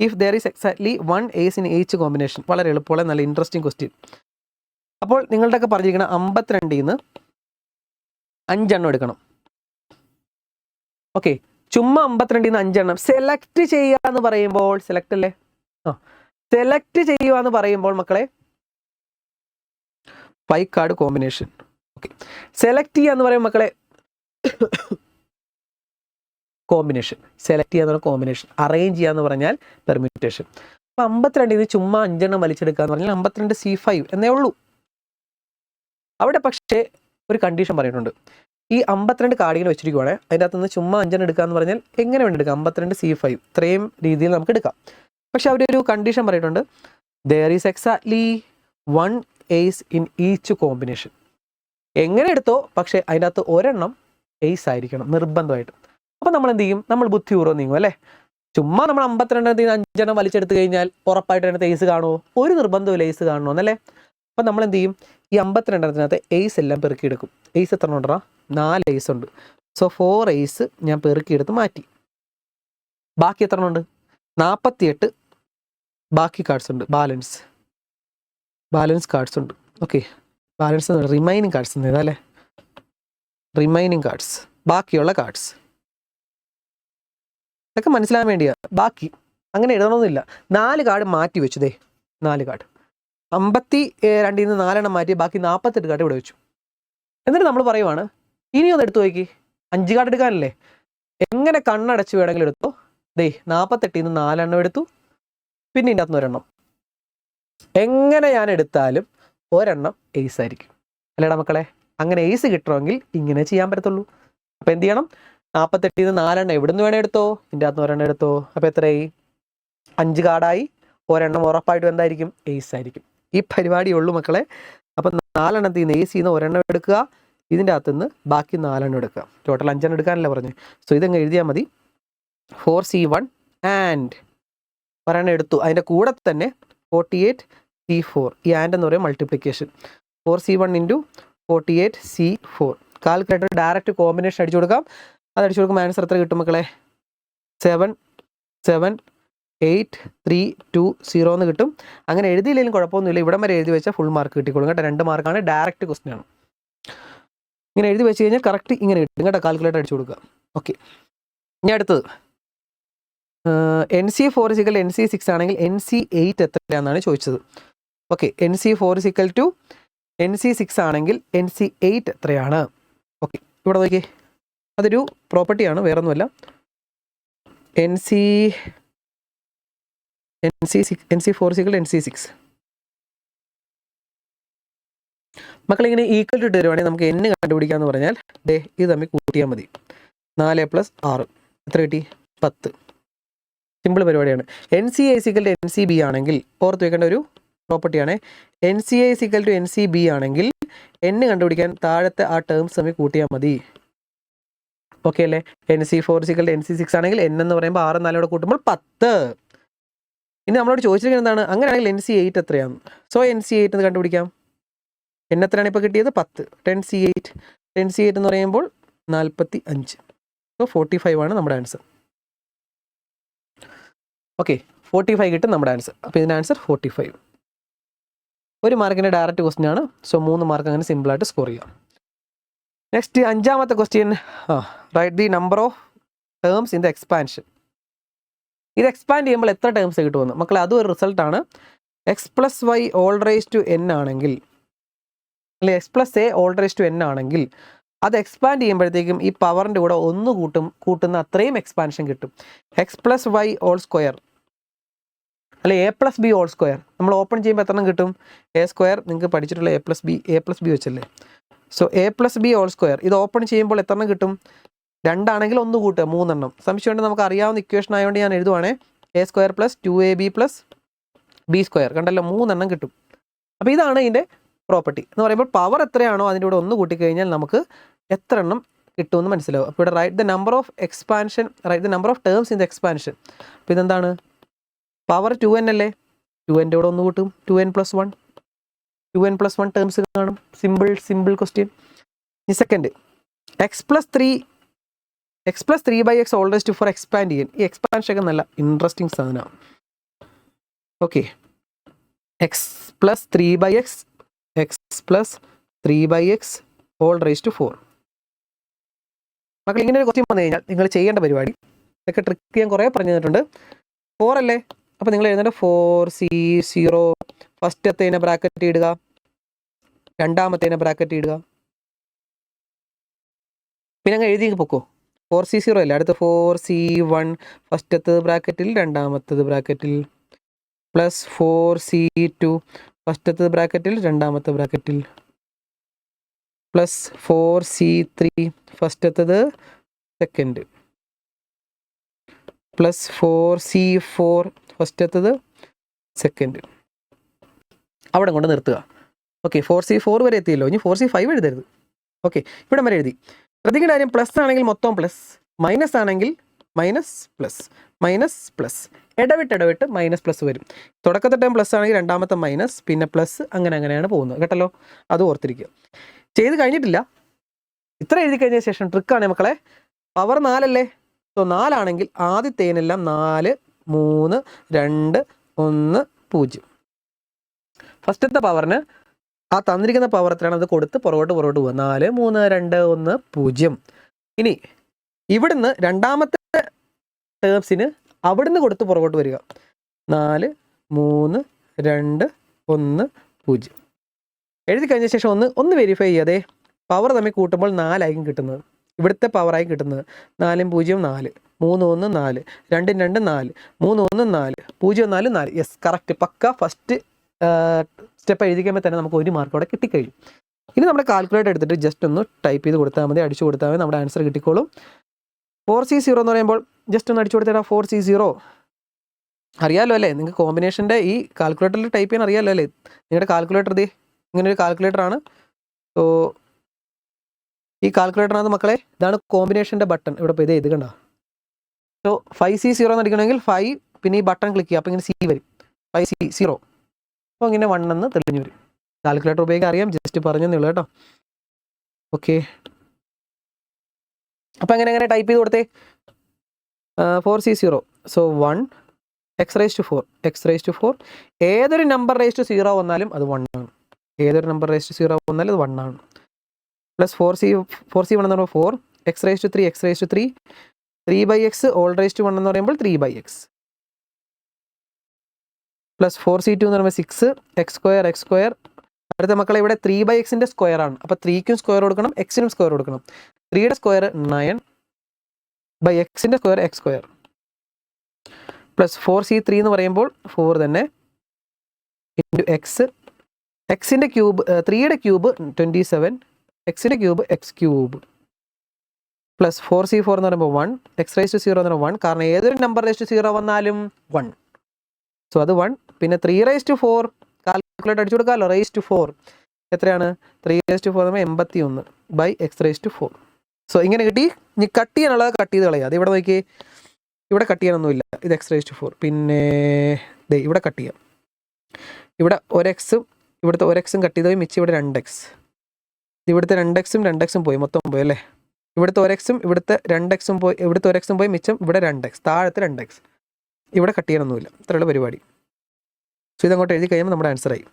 Speaker 1: If there is exactly 1 ace in each combination. വളരെ എളുപ്പമുള്ള നല്ല ഇൻട്രസ്റ്റിംഗ് ക്വസ്റ്റ്യൻ. അപ്പോൾ നിങ്ങളുടെയൊക്കെ പറഞ്ഞിരിക്കണം 52ൽ നിന്ന് 5 എണ്ണം എടുക്കണം. ഓക്കെ, ചുമ്മാ 52ൽ നിന്ന് 5 എണ്ണം സെലക്ട് ചെയ്യുക എന്ന് പറയുമ്പോൾ, സെലക്ട് അല്ലേ, സെലക്ട് ചെയ്യുക എന്ന് പറയുമ്പോൾ മക്കളെ 5 കാർഡ് കോമ്പിനേഷൻ. ഓക്കെ, സെലക്ട് ചെയ്യുക എന്ന് പറയുമ്പോൾ മക്കളെ കോമ്പിനേഷൻ, സെലക്ട് ചെയ്യുക എന്ന് പറഞ്ഞാൽ കോമ്പിനേഷൻ, അറേഞ്ച് ചെയ്യുക എന്ന് പറഞ്ഞാൽ പെർമ്യൂട്ടേഷൻ. അപ്പോൾ 52ൽ നിന്ന് ചുമ്മാ 5 എണ്ണം വലിച്ചെടുക്കുക എന്ന് പറഞ്ഞാൽ 52 C5 എന്നേ ഉള്ളൂ. അവിടെ പക്ഷേ ഒരു കണ്ടീഷൻ പറയുന്നുണ്ട്. ഈ 52 കാർഡികൾ വെച്ചിരിക്കുവാണെങ്കിൽ അതിൻ്റെ അകത്ത് നിന്ന് ചുമ്മാ 5 എണ്ണം എടുക്കുക എന്ന് പറഞ്ഞാൽ എങ്ങനെ വേണ്ടി എടുക്കാം? 52 C5 ഇത്രയും രീതിയിൽ നമുക്ക് എടുക്കാം. പക്ഷെ അവരൊരു കണ്ടീഷൻ പറയുന്നുണ്ട്, there is exactly 1 ace in each combination. എങ്ങനെ എടുത്തോ, പക്ഷേ അതിൻ്റെ അകത്ത് ഒരെണ്ണം എയ്സ് ആയിരിക്കണം നിർബന്ധമായിട്ടും. അപ്പോൾ നമ്മൾ എന്ത് ചെയ്യും? നമ്മൾ ബുദ്ധിപൂർവ്വം നീങ്ങും അല്ലേ? ചുമ്മാ നമ്മൾ 52ൽ നിന്ന് 5 എണ്ണം വലിച്ചെടുത്ത് കഴിഞ്ഞാൽ ഉറപ്പായിട്ട് അതിനകത്ത് എയ്സ് കാണുമോ? ഒരു നിർബന്ധമില്ല എയ്സ് കാണണമെന്നല്ലേ? അപ്പം നമ്മൾ എന്ത് ചെയ്യും? ഈ 52 എയ്സ് എല്ലാം പെറുക്കിയെടുക്കും. എയ്സ് എത്ര ഉണ്ടോ? 4 എയ്സ് ഉണ്ട്. സോ 4 എയ്സ് ഞാൻ പെറുക്കിയെടുത്ത് മാറ്റി. ബാക്കി എത്ര ഉണ്ട്? 48 ബാക്കി കാർഡ്സ് ഉണ്ട്, ബാലൻസ് കാർഡ്സ് ഉണ്ട്. ഓക്കെ, ബാലൻസ് റിമൈനിങ് കാർഡ്സ് എന്ന് എഴുതാം അല്ലേ? റിമൈനിങ് കാർഡ്സ്, ബാക്കിയുള്ള കാർഡ്സ്, ഇതൊക്കെ മനസ്സിലാൻ വേണ്ടിയാ. ബാക്കി അങ്ങനെ എഴുതണമെന്നില്ല. 4 കാർഡ് മാറ്റി വെച്ചു. 4 കാർഡ് 52ൽ നിന്ന് 4 എണ്ണം മാറ്റി, ബാക്കി 48 കാർഡ് ഇവിടെ വെച്ചു. എന്നിട്ട് നമ്മൾ പറയുവാണ്, ഇനി ഒന്ന് എടുത്തു നോക്കി, 5 കാർഡ് എടുക്കാനല്ലേ, എങ്ങനെ കണ്ണടച്ച് വേണമെങ്കിലും എടുത്തോ. 48ൽ നിന്ന് 4 എണ്ണം എടുത്തു, പിന്നെ ഇതിൻ്റെ അകത്തുനിന്ന് ഒരെണ്ണം. എങ്ങനെ ഞാൻ എടുത്താലും ഒരെണ്ണം എയ്സ് ആയിരിക്കും അല്ലേടാ മക്കളെ? അങ്ങനെ എയ്സ് കിട്ടണമെങ്കിൽ ഇങ്ങനെ ചെയ്യാൻ പറ്റത്തുള്ളൂ. അപ്പോൾ എന്ത് ചെയ്യണം? 48ൽ നിന്ന് 4 എണ്ണം എവിടെ നിന്ന് വേണേൽ എടുത്തോ, ഇതിൻ്റെ അകത്ത് ഒരെണ്ണം എടുത്തോ. അപ്പോൾ എത്രയായി? 5 കാർഡായി. ഒരെണ്ണം ഉറപ്പായിട്ടും എന്തായിരിക്കും? എയ്സ് ആയിരിക്കും. ഈ പരിപാടിയേ ഉള്ളൂ മക്കളെ. അപ്പം 4 എണ്ണത്തിൽ നിന്ന് എയ്സിൽ നിന്ന് ഒരെണ്ണം എടുക്കുക, ഇതിൻ്റെ അകത്ത് നിന്ന് ബാക്കി 4 എണ്ണം എടുക്കുക. ടോട്ടൽ 5 എണ്ണം എടുക്കാനല്ലേ പറഞ്ഞു. സോ ഇതങ്ങ് എഴുതിയാൽ മതി. 4C1 ആൻഡ് ഒരെണ്ണം എടുത്തു, അതിൻ്റെ കൂടെ തന്നെ 48C4. ഈ ആൻഡ് എന്ന് പറയുന്നത് multiplication. 4C1 × 48C4. Calculator direct combination അടിച്ചു കൊടുക്കാം. അത് അടിച്ചു കൊടുക്കുമ്പോൾ ആൻസർ എത്ര കിട്ടും മക്കളെ? 77830 എന്ന് കിട്ടും. അങ്ങനെ എഴുതിയില്ലെങ്കിലും കുഴപ്പമൊന്നുമില്ല, ഇവിടം വരെ എഴുതി വെച്ചാൽ ഫുൾ മാർക്ക് കിട്ടിക്കോളും കേട്ടോ. 2 മാർക്കാണ്, ഡയറക്റ്റ് ക്വസ്റ്റ്യൻ ആണ്. ഇങ്ങനെ എഴുതി വെച്ച് കഴിഞ്ഞാൽ കറക്റ്റ് ഇങ്ങനെ കിട്ടും കേട്ടോ. കാൽക്കുലേറ്റർ അടിച്ചു കൊടുക്കുക. ഓക്കെ, ഇനി അടുത്തത് NC4 = NC6 ആണെങ്കിൽ NC8 എത്രയാണെന്നാണ് ചോദിച്ചത്. ഓക്കെ, NC4 = NC6 ആണെങ്കിൽ NC8 എത്രയാണ്? ഓക്കെ, ഇവിടെ നോക്കിയേ, അതൊരു പ്രോപ്പർട്ടിയാണ്, വേറൊന്നുമല്ല. NC4 = NC6. മക്കളിങ്ങനെ ഈക്വൽ ടു ഇട്ട് തരുവാണെങ്കിൽ നമുക്ക് n കണ്ടുപിടിക്കാമെന്ന് പറഞ്ഞാൽ ഇത് തമ്മിൽ കൂട്ടിയാൽ മതി. 4 + 6 എത്ര കിട്ടി? 10. സിമ്പിൾ പരിപാടിയാണ്. NCA = NCB ആണെങ്കിൽ ഓർത്ത് വെക്കേണ്ട ഒരു പ്രോപ്പർട്ടിയാണ്. NCA = NCB ആണെങ്കിൽ n കണ്ടുപിടിക്കാൻ താഴത്തെ ആ ടേംസ് തമ്മിൽ കൂട്ടിയാൽ മതി. ഓക്കെ അല്ലേ? NC4 = NC6 ആണെങ്കിൽ n എന്ന് പറയുമ്പോൾ 6 4 കൂട്ടുമ്പോൾ 10. ഇനി നമ്മളോട് ചോദിച്ചിരിക്കുന്നത് എന്താണ്? അങ്ങനെയാണെങ്കിൽ NC8 എത്രയാണ്? സോ NC8 എന്ന് കണ്ടുപിടിക്കാം. n എത്രയാണ് ഇപ്പോൾ കിട്ടിയത്? 10. 10C8 എന്ന് പറയുമ്പോൾ 45. സോ 45 ആണ് നമ്മുടെ ആൻസർ. ഓക്കെ, 45 കിട്ടും നമ്മുടെ ആൻസർ. അപ്പോൾ ഇതിൻ്റെ ആൻസർ 45. 1 മാർക്കിൻ്റെ ഡയറക്റ്റ് ക്വസ്റ്റ്യൻ ആണ്. സോ 3 മാർക്ക് അങ്ങനെ സിമ്പിളായിട്ട് സ്കോർ ചെയ്യാം. നെക്സ്റ്റ് 5ാമത്തെ question, write the number of terms in the expansion. ഇത് എക്സ്പാൻഡ് ചെയ്യുമ്പോൾ എത്ര ടേംസ് കിട്ടുമെന്ന് മക്കളെ, അതും ഒരു റിസൾട്ടാണ്. x + y ⁻n ആണെങ്കിൽ, അല്ലെ x + a ⁻n ആണെങ്കിൽ അത് എക്സ്പാൻഡ് ചെയ്യുമ്പോഴത്തേക്കും ഈ പവറിൻ്റെ കൂടെ 1 കൂട്ടുന്ന അത്രയും എക്സ്പാൻഷൻ കിട്ടും. x + y ² അല്ലെ a + b ² നമ്മൾ ഓപ്പൺ ചെയ്യുമ്പോൾ എത്ര കിട്ടും? a². നിങ്ങൾക്ക് പഠിച്ചിട്ടുള്ള a + b വെച്ചല്ലേ. സോ a + b ² ഇത് ഓപ്പൺ ചെയ്യുമ്പോൾ എത്ര കിട്ടും? 2 ആണെങ്കിൽ 1 കൂട്ടുക, 3 എണ്ണം. സംശയമുണ്ട്, നമുക്ക് അറിയാവുന്ന ഇക്വേഷൻ ആയതുകൊണ്ട് ഞാൻ എഴുതുവാണേ. a² + 2ab + b². കണ്ടല്ലോ, 3 എണ്ണം കിട്ടും. അപ്പോൾ ഇതാണ് ഇതിൻ്റെ പ്രോപ്പർട്ടി എന്ന് പറയുമ്പോൾ പവർ എത്രയാണോ അതിൻ്റെ കൂടെ 1 കൂട്ടിക്കഴിഞ്ഞാൽ നമുക്ക് എത്ര എണ്ണം കിട്ടുമെന്ന് മനസ്സിലാവും. അപ്പോൾ ഇവിടെ write the number of terms in the expansion. അപ്പോൾ ഇതെന്താണ്? പവർ 2n അല്ലേ? 2n കൂടെ 1 കൂട്ടും, 2n + 1. 2n + 1 ടേംസ് കാണും. Simple question. ഈ സെക്കൻഡ്, x + 3/x ⁻⁴ എക്സ്പാൻഡ് ചെയ്യാൻ. ഈ എക്സ്പാൻഷൻ ഒക്കെ നല്ല ഇൻട്രസ്റ്റിംഗ് സാധനമാണ്. Okay, x + 3/x ⁻⁴. മക്കൾ ഇങ്ങനെ ഒരു ക്വസ്റ്റ്യൻ വന്നു കഴിഞ്ഞാൽ നിങ്ങൾ ചെയ്യേണ്ട പരിപാടി, ഇതൊക്കെ ട്രിക്ക് ഞാൻ കുറേ പറഞ്ഞു തന്നിട്ടുണ്ട്. 4 അല്ലേ? അപ്പോൾ നിങ്ങൾ എഴുതേണ്ട 4C0 ഫസ്റ്റത്തേനെ ബ്രാക്കറ്റ് ഇടുക, രണ്ടാമത്തേനെ ബ്രാക്കറ്റ് ഇടുക, പിന്നെ അങ്ങ് എഴുതി പൊക്കോ. 4C0 അല്ലേ? അടുത്ത 4C1 ഫസ്റ്റത്തത് ബ്രാക്കറ്റിൽ, രണ്ടാമത്തത് ബ്രാക്കറ്റിൽ, പ്ലസ് 4C2 ഫസ്റ്റത്തത് ബ്രാക്കറ്റിൽ, രണ്ടാമത്തെ ബ്രാക്കറ്റിൽ, പ്ലസ് 4C3 ഫസ്റ്റത്തത് സെക്കൻഡ്, പ്ലസ് 4C4 ഫസ്റ്റത്തത് സെക്കൻഡ്. അവിടെ കൊണ്ട് നിർത്തുക. ഓക്കെ, 4C4 വരെ എത്തിയല്ലോ. ഇനി 4C5 എഴുതരുത്. ഓക്കെ, ഇവിടെ വരെ എഴുതി. ശ്രദ്ധിക്കേണ്ട കാര്യം, പ്ലസ് ആണെങ്കിൽ മൊത്തം പ്ലസ്, മൈനസ് ആണെങ്കിൽ മൈനസ് പ്ലസ്, മൈനസ് പ്ലസ്, ഇടവിട്ട് മൈനസ് പ്ലസ് വരും. തുടക്കത്തെ ടൈം പ്ലസ് ആണെങ്കിൽ രണ്ടാമത്തെ മൈനസ്, പിന്നെ പ്ലസ്, അങ്ങനെയാണ് പോകുന്നത്. കേട്ടല്ലോ, അത് ഓർത്തിരിക്കുക. ചെയ്ത് കഴിഞ്ഞിട്ടില്ല, ഇത്ര എഴുതി കഴിഞ്ഞ ശേഷം ട്രിക്കാണ് മക്കളെ. പവർ 4 അല്ലേ? സോ 4 ആണെങ്കിൽ ആദ്യത്തേനെല്ലാം 4 3 2 1 0. ഫസ്റ്റത്തെ പവറിന് ആ തന്നിരിക്കുന്ന പവർ എത്രയാണ് അത് കൊടുത്ത് പുറകോട്ട് പോവുക. 4 3 2 1 0. ഇനി ഇവിടുന്ന് രണ്ടാമത്തെ ടേംസിന് അവിടുന്ന് കൊടുത്ത് പുറകോട്ട് വരിക. 4 3 2 1 0. എഴുതി കഴിഞ്ഞ ശേഷം ഒന്ന് വെരിഫൈ ചെയ്യാതെ പവർ തമ്മിൽ കൂട്ടുമ്പോൾ 4 ആയിരിക്കും കിട്ടുന്നത്. ഇവിടുത്തെ പവറായി കിട്ടുന്നത് 4 0 4 3 1 4 2 2 4 3 1 4 0 4 4. യെസ്, കറക്റ്റ്, പക്ക. ഫസ്റ്റ് സ്റ്റെപ്പ് എഴുതിക്കുമ്പോൾ തന്നെ നമുക്ക് 1 മാർക്ക് അവിടെ കിട്ടിക്കഴിയും. ഇനി നമ്മുടെ കാൽക്കുലേറ്റർ എടുത്തിട്ട് ജസ്റ്റ് ഒന്ന് ടൈപ്പ് ചെയ്ത് കൊടുത്താൽ മതി, അടിച്ചു കൊടുത്താൽ മതി, നമ്മുടെ ആൻസർ കിട്ടിക്കോളും. 4C0 എന്ന് പറയുമ്പോൾ ജസ്റ്റ് ഒന്ന് അടിച്ചു കൊടുത്തേടാ. 4C0 അറിയാമല്ലോ അല്ലേ? നിങ്ങൾക്ക് കോമ്പിനേഷൻ്റെ ഈ കാൽക്കുലേറ്ററിൽ ടൈപ്പ് ചെയ്യാൻ അറിയാമല്ലോ അല്ലേ? നിങ്ങളുടെ കാൽക്കുലേറ്റർ ഇങ്ങനൊരു കാൽക്കുലേറ്ററാണ്. സോ ഈ കാൽക്കുലേറ്ററിനകത്ത് മക്കളെ ഇതാണ് കോമ്പിനേഷൻ്റെ ബട്ടൺ. ഇവിടെ ഇപ്പോൾ ഇത് കണ്ടോ? സോ 5C0 എന്ന് അടിക്കണമെങ്കിൽ 5 പിന്നെ ഈ ബട്ടൺ ക്ലിക്ക് ചെയ്യുക. അപ്പോൾ ഇങ്ങനെ C വരും, 5C0. അപ്പോൾ ഇങ്ങനെ 1 എന്ന് തെളിഞ്ഞു വരും. കാൽക്കുലേറ്റർ ഉപയോഗിക്കാൻ അറിയാം, ജസ്റ്റ് പറഞ്ഞെന്നുള്ളൂ കേട്ടോ. ഓക്കെ, അപ്പോൾ എങ്ങനെ ടൈപ്പ് ചെയ്ത് കൊടുത്തേ? 4C0. So 1 x⁴. ഏതൊരു നമ്പർ ⁻0 വന്നാലും അത് 1 ആണ്. ഏതൊരു നമ്പർ ⁻0 വന്നാലും അത് 1 ആണ്. പ്ലസ് 4C1 എന്ന് പറയുമ്പോൾ 4 x⁻3 3/x all raised to 1 എന്ന് പറയുമ്പോൾ 3/x പ്ലസ് 4c2 എന്ന് പറയുമ്പോൾ 6 അടുത്ത മക്കളെ ഇവിടെ 3/x സ്ക്വയർ ആണ്. അപ്പോൾ 3ക്കും സ്ക്വയർ കൊടുക്കണം, എക്സിനും സ്ക്വയർ കൊടുക്കണം. 3യുടെ square 9/x square x² plus 4c3 എന്ന് പറയുമ്പോൾ 4 തന്നെ ഇൻറ്റു എക്സിൻ്റെ ക്യൂബ് 3യുടെ ക്യൂബ് 27, എക്സിൻ്റെ ക്യൂബ് x³ പ്ലസ് 4c4 എന്ന് പറയുമ്പോൾ 1, x⁻0 എന്ന് പറയുമ്പോൾ 1, കാരണം ഏതൊരു നമ്പർ റേസ് ടു 0 വന്നാലും 1. സോ അത് 1. പിന്നെ 3/4 കാൽക്കുലേറ്റ് അടിച്ചു കൊടുക്കാമല്ലോ. റേസ് ടു 4 എത്രയാണ്? 3/4 എന്ന് പറയുമ്പോൾ 81/x⁻4. സോ ഇങ്ങനെ കിട്ടി. ഇനി കട്ട് ചെയ്യാനുള്ളത് കട്ട് ചെയ്ത് കളയാം. അത് ഇവിടെ നോക്കി, ഇവിടെ കട്ട് ചെയ്യാനൊന്നുമില്ല. ഇത് x⁻4. പിന്നെ ഇവിടെ കട്ട് ചെയ്യാം. ഇവിടെ 1x ഇവിടുത്തെ 1x കട്ട് ചെയ്ത് പോയി, മിച്ചം ഇവിടെ 2x. ഇവിടുത്തെ 2x പോയി, മൊത്തം പോയി അല്ലേ. ഇവിടുത്തെ 1x ഇവിടുത്തെ 2x പോയി, ഇവിടുത്തെ 1x പോയി, മിച്ചം ഇവിടെ 2x, താഴത്തെ 2x. ഇവിടെ കട്ട് ചെയ്യാനൊന്നുമില്ല. ഇത്രയുള്ള പരിപാടി. സോ ഇതങ്ങോട്ട് എഴുതി കഴിയുമ്പോൾ നമ്മുടെ ആൻസറായി.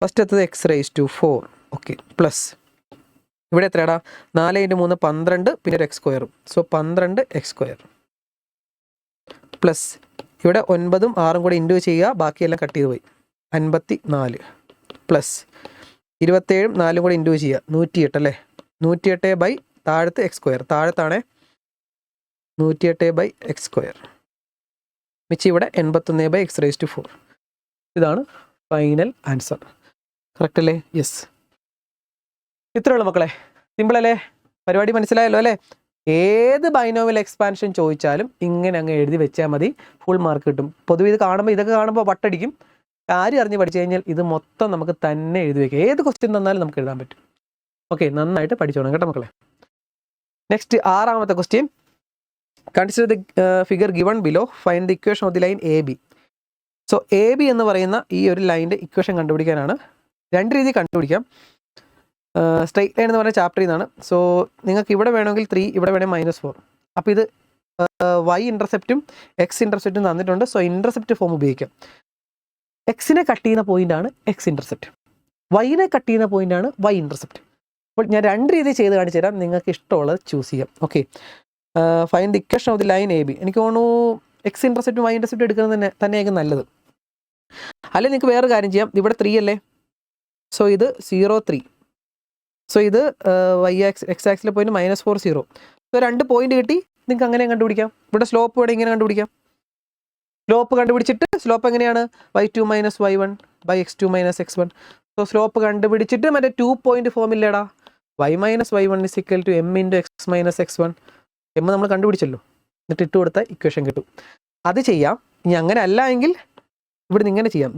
Speaker 1: ഫസ്റ്റ് എത്തത് x⁻4. ഓക്കെ, പ്ലസ് ഇവിടെ എത്രയാടാ? 4 × 3 12, പിന്നെ ഒരു x². സോ 12x² പ്ലസ് ഇവിടെ 9ഉം 6ഉം കൂടെ ഇൻറ്റു ചെയ്യുക, ബാക്കിയെല്ലാം കട്ട് ചെയ്ത് പോയി, 54 പ്ലസ് 27ഉം 4ഉം കൂടെ ഇൻറ്റു ചെയ്യുക, 108 അല്ലേ. 108 താഴത്ത് x², താഴത്താണ് 108/x². മിച്ചം ഇവിടെ 81/x⁻4. ഇതാണ് ഫൈനൽ ആൻസർ. കറക്റ്റ് അല്ലേ? യെസ്. ഇത്രയുള്ളൂ മക്കളെ. സിമ്പിൾ അല്ലേ? പരിപാടി മനസ്സിലായല്ലോ അല്ലേ? ഏത് ബൈനോമിയൽ എക്സ്പാൻഷൻ ചോദിച്ചാലും ഇങ്ങനെ അങ്ങ് എഴുതി വെച്ചാൽ മതി, ഫുൾ മാർക്ക് കിട്ടും. പൊതുവെ ഇതൊക്കെ കാണുമ്പോൾ വട്ടടിക്കും. കാര്യം അറിഞ്ഞ് പഠിച്ചു കഴിഞ്ഞാൽ ഇത് മൊത്തം നമുക്ക് തന്നെ എഴുതി വയ്ക്കാം. ഏത് ക്വസ്റ്റ്യൻ തന്നാലും നമുക്ക് എഴുതാൻ പറ്റും. ഓക്കെ, നന്നായിട്ട് പഠിച്ചോണം കേട്ടോ മക്കളെ. നെക്സ്റ്റ് 6ാമത്തെ question. Consider the figure given below, find the equation of the line AB. So AB എന്ന് പറയുന്ന ഈ ഒരു ലൈൻ്റെ ഇക്വേഷൻ കണ്ടുപിടിക്കാനാണ്. 2 രീതി കണ്ടുപിടിക്കാം. സ്ട്രെയിറ്റ് ലൈൻ എന്ന് പറയുന്ന ചാപ്റ്ററിൽ നിന്നാണ്. സോ നിങ്ങൾക്ക് ഇവിടെ വേണമെങ്കിൽ 3, ഇവിടെ വേണമെങ്കിൽ -4. അപ്പോൾ ഇത് y ഇൻ്റർസെപ്റ്റും x ഇൻ്റർസെപ്റ്റും തന്നിട്ടുണ്ട്. സോ ഇൻ്റർസെപ്റ്റ് ഫോം ഉപയോഗിക്കാം. എക്സിനെ കട്ട് ചെയ്യുന്ന പോയിൻ്റാണ് x ഇൻ്റർസെപ്റ്റ്, വൈനെ കട്ട് ചെയ്യുന്ന പോയിൻ്റാണ് y ഇൻ്റർസെപ്റ്റ്. അപ്പോൾ ഞാൻ 2 രീതി ചെയ്ത് കാണിച്ചു തരാം, നിങ്ങൾക്ക് ഇഷ്ടമുള്ളത് ചൂസ് ചെയ്യാം. Okay, find the equation of the line AB. എനിക്ക് തോന്നുന്നു x ഇൻ്റർസെപ്റ്റും y ഇൻ്റർസെപ്റ്റും എടുക്കുന്നത് തന്നെയായിരിക്കും നല്ലത്. അല്ലെങ്കിൽ നിങ്ങൾക്ക് വേറെ കാര്യം ചെയ്യാം. ഇവിടെ 3 അല്ലേ. സോ ഇത് 0, 3. സോ ഇത് x ആക്സിലെ പോയിന്റ് -4, 0. സോ 2 പോയിന്റ് കിട്ടി. നിങ്ങൾക്ക് അങ്ങനെ കണ്ടുപിടിക്കാം. ഇവിടെ സ്ലോപ്പ് വേണമെങ്കിൽ ഇങ്ങനെ കണ്ടുപിടിക്കാം. സ്ലോപ്പ് കണ്ടുപിടിച്ചിട്ട് സ്ലോപ്പ് എങ്ങനെയാണ്? y2 - y1/x2 - x1. So slope കണ്ടുപിടിച്ചിട്ട് മറ്റേ 2 point form ഇല്ലേടാ, y - y1 = m × x - x1. m നമ്മൾ കണ്ടുപിടിച്ചല്ലോ, എന്നിട്ട് ഇട്ട് കൊടുത്താൽ ഇക്വേഷൻ കിട്ടും. അത് ചെയ്യാം. ഇനി അങ്ങനെ അല്ല എങ്കിൽ ഇവിടെ നിന്ന് ഇങ്ങനെ ചെയ്യാം.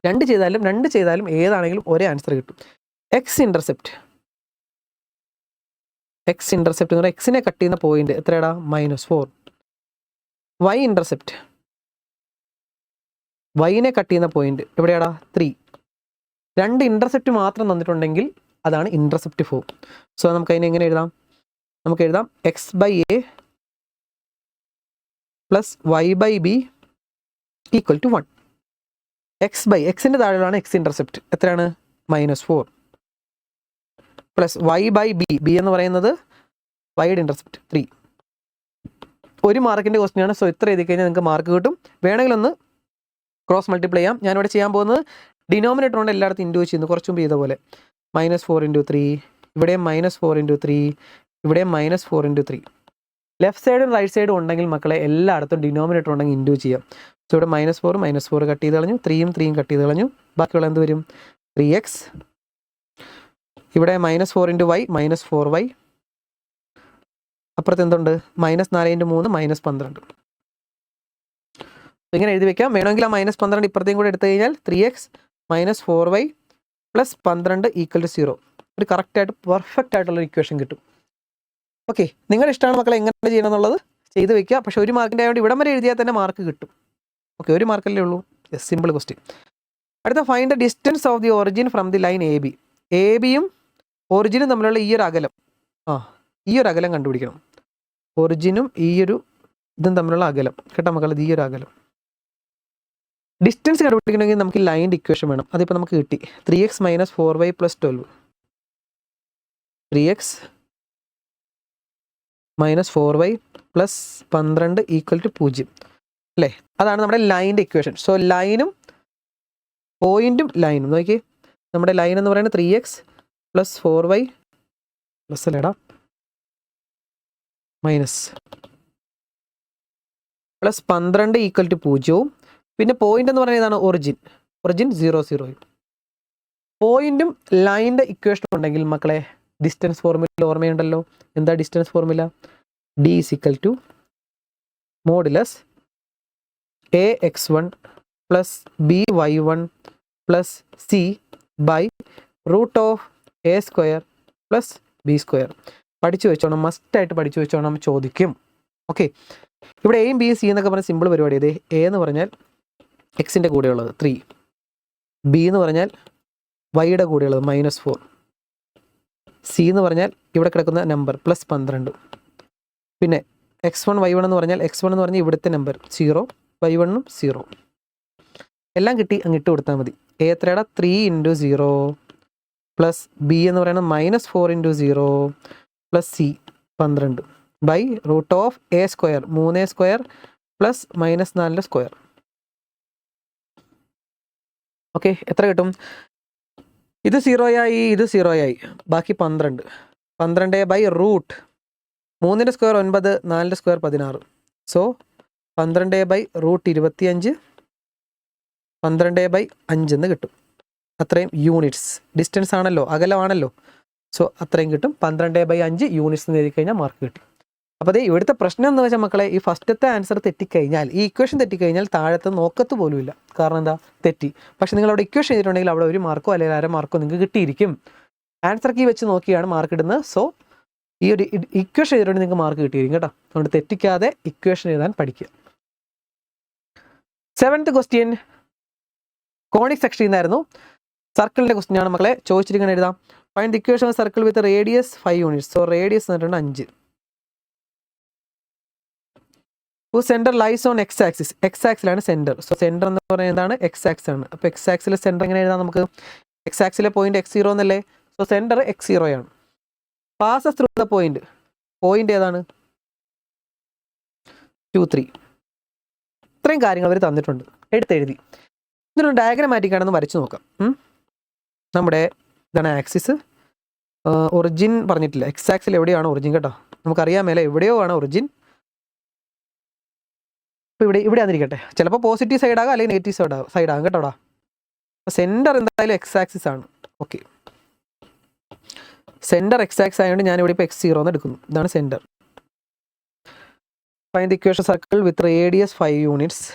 Speaker 1: 2 ചെയ്താലും ഏതാണെങ്കിലും ഒരേ ആൻസർ കിട്ടും. x ഇൻ്റർസെപ്റ്റ് എന്ന് പറഞ്ഞാൽ എക്സിനെ കട്ട് ചെയ്യുന്ന പോയിന്റ് എത്രയാടാ? -4. y ഇൻ്റർസെപ്റ്റ്, വൈനെ കട്ട് ചെയ്യുന്ന പോയിന്റ് എവിടെയാടാ? 3. 2 ഇൻ്റർസെപ്റ്റ് മാത്രം തന്നിട്ടുണ്ടെങ്കിൽ അതാണ് ഇൻ്റർസെപ്റ്റ് ഫോം. സോ നമുക്ക് അതിനെ എങ്ങനെ എഴുതാം? നമുക്ക് എഴുതാം x/a പ്ലസ് y/b = 1. എക്സിൻ്റെ താഴെയാണ് x ഇൻ്റർസെപ്റ്റ്, എത്രയാണ്? -4 പ്ലസ് y/b, b എന്ന് പറയുന്നത് വൈയുടെ ഇൻ്റർസെപ്റ്റ് 3. 1 മാർക്കിൻ്റെ ക്വസ്റ്റ്യൻ ആണ്. സോ ഇത്ര എഴുതി കഴിഞ്ഞാൽ നിങ്ങൾക്ക് മാർക്ക് കിട്ടും. വേണമെങ്കിൽ ഒന്ന് ക്രോസ് മൾട്ടിപ്ലൈ ചെയ്യാം. ഞാനിവിടെ ചെയ്യാൻ പോകുന്നത് ഡിനോമിനേറ്റർ കൊണ്ട് എല്ലായിടത്തും ഇൻഡ്യൂസ് ചെയ്യുന്നു, കുറച്ചും മുമ്പ് ചെയ്ത പോലെ. -4 × 3, ഇവിടെയും -4 × 3, ഇവിടെയും -4 × 3. ലെഫ്റ്റ് സൈഡും റൈറ്റ് സൈഡും ഉണ്ടെങ്കിൽ മക്കളെ എല്ലായിടത്തും ഡിനോമിനേറ്റർ ഉണ്ടെങ്കിൽ ഇൻഡ്യൂസ് ചെയ്യാം. സോ ഇവിടെ -4 കട്ട് ചെയ്ത് കളഞ്ഞു, 3 കട്ട് ചെയ്ത് കളഞ്ഞു. ബാക്കിയുള്ള എന്ത് വരും? 3x. ഇവിടെ -4 × y -4y. അപ്പുറത്ത് എന്തുണ്ട്? -4 × 3 -12. ഇങ്ങനെ എഴുതി വെക്കാം. വേണമെങ്കിൽ ആ -12 ഇപ്പുറത്തേയും കൂടെ എടുത്തു കഴിഞ്ഞാൽ 3x - 4y + 12 = 0. ഒരു കറക്റ്റായിട്ട് പെർഫെക്റ്റ് ആയിട്ടുള്ളൊരു ഇക്വേഷൻ കിട്ടും. ഓക്കെ, നിങ്ങളുടെ ഇഷ്ടമാണ് മക്കളെ എങ്ങനെ ചെയ്യണം എന്നുള്ളത് ചെയ്ത് വെക്കുക. പക്ഷേ 1 മാർക്കിൻ്റെ ആയതുകൊണ്ട് ഇവിടം വരെ എഴുതിയാൽ തന്നെ മാർക്ക് കിട്ടും. ഓക്കെ, 1 മാർക്കല്ലേ ഉള്ളൂ. Simple question. അടുത്ത find the distance of the origin from the line AB. ABയും ഒറിജിനും തമ്മിലുള്ള ഈ ഒരു അകലം, ഈ ഒരു അകലം കണ്ടുപിടിക്കണം. ഒറിജിനും ഈ ഒരു ഇതും തമ്മിലുള്ള അകലം കേട്ടോ മക്കളെ, ഈ ഒരു അകലം. ഡിസ്റ്റൻസ് കണ്ടുപിടിക്കണമെങ്കിൽ നമുക്ക് ലൈൻ്റെ ഇക്വേഷൻ വേണം. അതിപ്പോൾ നമുക്ക് കിട്ടി. 3x - 4y + 12. 3x -4y plus 12 equal to 0 അല്ലേ? അതാണ് നമ്മുടെ ലൈനിൻ്റെ ഇക്വേഷൻ. സോ ലൈനും പോയിന്റും ലൈനും നോക്കി, നമ്മുടെ ലൈൻ എന്ന് പറയുന്നത് 3x പ്ലസ് 4y പ്ലസ് അല്ലേടാ മൈനസ് പ്ലസ് 12 ഈക്വൽ ടു 0. പിന്നെ പോയിന്റ് എന്ന് പറയുന്നത് ഏതാണ്? ഒറിജിൻ 0 0. പോയിന്റും ലൈനിൻ്റെ ഇക്വേഷൻ ഉണ്ടെങ്കിൽ മക്കളെ ഡിസ്റ്റൻസ് ഫോർമുല ഓർമ്മയുണ്ടല്ലോ. എന്താ distance formula? d equal to modulus ax1 plus by1 plus c by root of a square plus b square. പഠിച്ചു വെച്ചോണം, മസ്റ്റായിട്ട് പഠിച്ചു വെച്ചോണം, ചോദിക്കും. ഓക്കെ, ഇവിടെ എയും ബി സി എന്നൊക്കെ പറഞ്ഞാൽ സിമ്പിൾ പരിപാടി. അതെ, എ എന്ന് പറഞ്ഞാൽ എക്സിൻ്റെ കൂടെയുള്ളത് 3, ബി എന്ന് പറഞ്ഞാൽ വൈയുടെ കൂടെയുള്ളത് -4, സി എന്ന് പറഞ്ഞാൽ ഇവിടെ കിടക്കുന്ന നമ്പർ പ്ലസ് 12. പിന്നെ x1 y1 എന്ന് പറഞ്ഞാൽ x1 എന്ന് പറഞ്ഞാൽ ഇവിടുത്തെ നമ്പർ 0, y1 0. എല്ലാം കിട്ടി, അങ്ങ് ഇട്ട് കൊടുത്താൽ മതി. എ എത്രയുടെ 3 × 0 പ്ലസ് ബി എന്ന് പറയുന്നത് -4 × 0 plus C 12 by root of A square 3a square plus -4 square. Okay, എത്ര കിട്ടും? ഇത് 0 ആയി, ഇത് 0 ആയി, ബാക്കി 12 ബൈ റൂട്ട് 3ൻ്റെ സ്ക്വയർ 9, 4ൻ്റെ square 16. So 12 by root 25, 12 by 5 എന്ന് കിട്ടും. അത്രയും യൂണിറ്റ്സ്, ഡിസ്റ്റൻസ് ആണല്ലോ, അകലമാണല്ലോ. സോ അത്രയും കിട്ടും. 12 ബൈ 5 യൂണിറ്റ്സ് എന്ന് എഴുതി കഴിഞ്ഞാൽ മാർക്ക് കിട്ടും. അപ്പോൾ അതേ ഇവിടുത്തെ പ്രശ്നം എന്ന് വെച്ചാൽ മക്കളെ, ഈ ഫസ്റ്റത്തെ ആൻസർ തെറ്റിക്കഴിഞ്ഞാൽ, ഈ ഇക്വേഷൻ തെറ്റിക്കഴിഞ്ഞാൽ താഴത്ത് നോക്കത്ത് പോലും ഇല്ല. കാരണം എന്താ? തെറ്റി. പക്ഷേ നിങ്ങൾ അവിടെ ഇക്വേഷൻ ചെയ്തിട്ടുണ്ടെങ്കിൽ അവിടെ 1 മാർക്കോ അല്ലെങ്കിൽ 1/2 മാർക്കോ നിങ്ങൾക്ക് കിട്ടിയിരിക്കും. ആൻസർ കീ വെച്ച് നോക്കിയാണ് മാർക്ക് ഇടുന്നത്. സോ ഈ ഒരു ഇക്വേഷൻ ചെയ്തിട്ടുണ്ടെങ്കിൽ നിങ്ങൾക്ക് മാർക്ക് കിട്ടിയിരിക്കും കേട്ടോ. അതുകൊണ്ട് തെറ്റിക്കാതെ ഇക്വേഷൻ എഴുതാൻ പഠിക്കുക. 7th ക്വസ്റ്റ്യൻ കോണിക് സെക്ഷനിൽ നിന്നായിരുന്നു. സർക്കിളിൻ്റെ ക്വസ്റ്റ്യൻ ആണ് മക്കളെ. ചോദിച്ചിരിക്കുന്നത് എഴുതാം. Find the equation of circle with radius 5 units. So radius എന്ന് പറഞ്ഞിട്ടുണ്ട് 5. Centre lies on x axis. X ആക്സിലാണ് സെൻറ്റർ. സോ സെൻറ്റർ എന്ന് പറയുന്നത് എന്താണ്? എക്സ് ആക്സ് ആണ്. അപ്പോൾ എക്സ് ആക്സിലെ സെൻറ്റർ എങ്ങനെ എഴുതാം നമുക്ക്? എക്സ് ആക്സിലെ പോയിന്റ് x0 എന്നല്ലേ? സോ സെൻറ്റർ x0 ആണ്. പാസസ് ത്രൂ ദ പോയിന്റ് ഏതാണ്? 2 3. ഇത്രയും കാര്യങ്ങൾ അവർ തന്നിട്ടുണ്ട്, എടുത്തെഴുതി. ഇതൊരു ഡയഗ്രമാറ്റിക് ആണെന്ന് വരച്ച് നോക്കാം. നമ്മുടെ ഇതാണ് ആക്സിസ്. ഒറിജിൻ പറഞ്ഞിട്ടില്ല. എക്സ് ആക്സിൽ എവിടെയാണ് ഒറിജിൻ കേട്ടോ? നമുക്കറിയാൻ മേലെ എവിടെയോ ആണ് ഒറിജിൻ. ഇപ്പോൾ ഇവിടെ വന്നിരിക്കട്ടെ. ചിലപ്പോൾ പോസിറ്റീവ് സൈഡാകാം അല്ലെങ്കിൽ നെഗറ്റീവ് സൈഡാകും കേട്ടോടാ. അപ്പോൾ സെൻറ്റർ എന്തായാലും എക്സ് ആക്സിസ് ആണ്. ഓക്കെ, സെൻറ്റർ എക്സ് ആക്സിസ് ആയതുകൊണ്ട് ഞാനിവിടെ ഇപ്പോൾ x0 എന്ന് എടുക്കുന്നു. ഇതാണ് centre. Find the equation circle with radius 5 units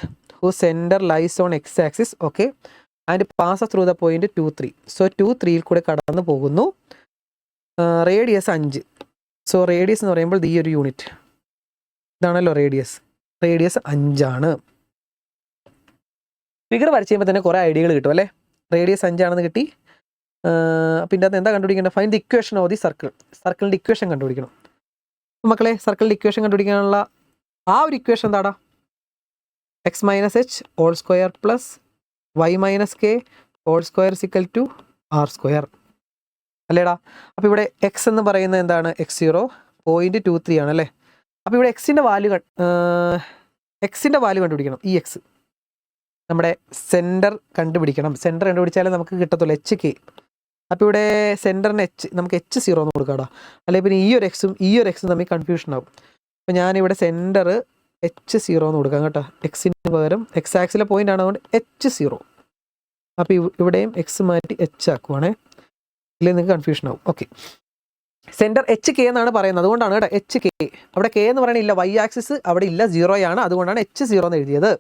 Speaker 1: whose center lies on x axis. Okay, and pass through the point 2 3. So 2 3യിൽ കൂടെ കടന്നു പോകുന്നു. റേഡിയസ് 5. സോ റേഡിയസ് എന്ന് പറയുമ്പോൾ ഈ ഒരു യൂണിറ്റ് ഇതാണല്ലോ റേഡിയസ്. റേഡിയസ് 5 ആണ്. ഫിഗർ വരച്ച് കഴിയുമ്പോൾ തന്നെ കുറേ ഐഡിയകൾ കിട്ടും അല്ലേ? റേഡിയസ് 5 ആണെന്ന് കിട്ടി. പിന്നെ അത് എന്താ കണ്ടുപിടിക്കേണ്ടത്? Find the equation of the circle. സർക്കിളിൻ്റെ ഇക്വേഷൻ കണ്ടുപിടിക്കണം. മക്കളെ, സർക്കിളിൻ്റെ ഇക്വേഷൻ കണ്ടുപിടിക്കാനുള്ള ആ ഒരു ഇക്വേഷൻ എന്താടാ? x minus h whole square plus y minus k whole square equal to r square അല്ലേടാ? അപ്പോൾ ഇവിടെ x എന്ന് പറയുന്നത് എന്താണ്? x0 പോയിന്റ് 2 3 ആണല്ലേ? അപ്പോൾ ഇവിടെ എക്സിൻ്റെ വാല്യൂ കണ്ടുപിടിക്കണം. ഈ എക്സ് നമ്മുടെ സെൻറ്റർ കണ്ടുപിടിക്കണം. സെൻറ്റർ കണ്ടുപിടിച്ചാലേ നമുക്ക് കിട്ടത്തുള്ളൂ. HK. അപ്പോൾ ഇവിടെ സെൻറ്ററിന് നമുക്ക് h0 എന്ന് കൊടുക്കാടാ. അല്ലെങ്കിൽ പിന്നെ ഈ ഒരു എക്സും തമ്മിൽ കൺഫ്യൂഷൻ ആവും. അപ്പോൾ ഞാനിവിടെ സെൻറ്റർ h0 എന്ന് കൊടുക്കാം കേട്ടോ. എക്സിന് പകരം എക്സ് ആക്സിലെ പോയിന്റ് ആണ്, അതുകൊണ്ട് h0. അപ്പോൾ ഇവിടെയും എക്സ് മാറ്റി h ആക്കുവാണേ, ഇല്ലെങ്കിൽ നിങ്ങൾക്ക് കൺഫ്യൂഷൻ ആവും. ഓക്കെ, സെൻറ്റർ HK എന്നാണ് പറയുന്നത്. അതുകൊണ്ടാണ് കേട്ടോ HK. അവിടെ k എന്ന് പറയണില്ല, y ആക്സിസ് അവിടെ ഇല്ല, 0 ആണ്. അതുകൊണ്ടാണ് h0 എന്ന് എഴുതിയത്.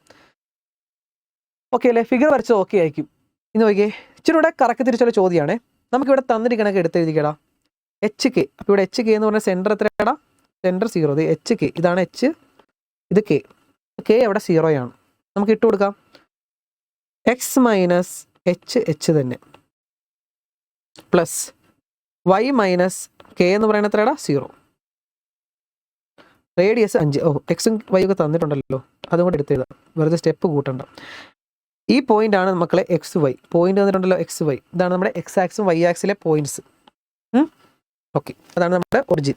Speaker 1: ഓക്കെ അല്ലേ? ഫിഗർ വരച്ചത് ഓക്കെ ആയിരിക്കും. ഇന്ന് നോക്കിയേ, ഇച്ചിരി കൂടെ കറക്കി തിരിച്ചുള്ള ചോദ്യമാണേ. നമുക്കിവിടെ തന്നിരിക്കണൊക്കെ എടുത്തെഴുതിക്കടാ HK. അപ്പോൾ ഇവിടെ HK എന്ന് പറഞ്ഞാൽ സെൻറ്റർ എത്രയാടാ? സെൻറ്റർ 0. HK ഇതാണ് h, ഇത് k അവിടെ 0 ആണ്. നമുക്ക് ഇട്ട് കൊടുക്കാം x മൈനസ് h തന്നെ പ്ലസ് y മൈനസ് k എന്ന് പറയുന്നത് എത്രയാടാ? 0. റേഡിയസ് 5. എക്സും വൈ ഒക്കെ തന്നിട്ടുണ്ടല്ലോ, അതുകൊണ്ട് എടുത്തെഴുതാം, വെറുതെ സ്റ്റെപ്പ് കൂട്ടണ്ട. ഈ പോയിന്റ് ആണ് മക്കളെ XY. Point തന്നിട്ടുണ്ടല്ലോ XY. ഇതാണ് നമ്മുടെ എക്സ് ആക്സും വൈ ആക്സിലെ പോയിന്റ്സ്. ഓക്കെ, അതാണ് നമ്മുടെ ഒറിജിൻ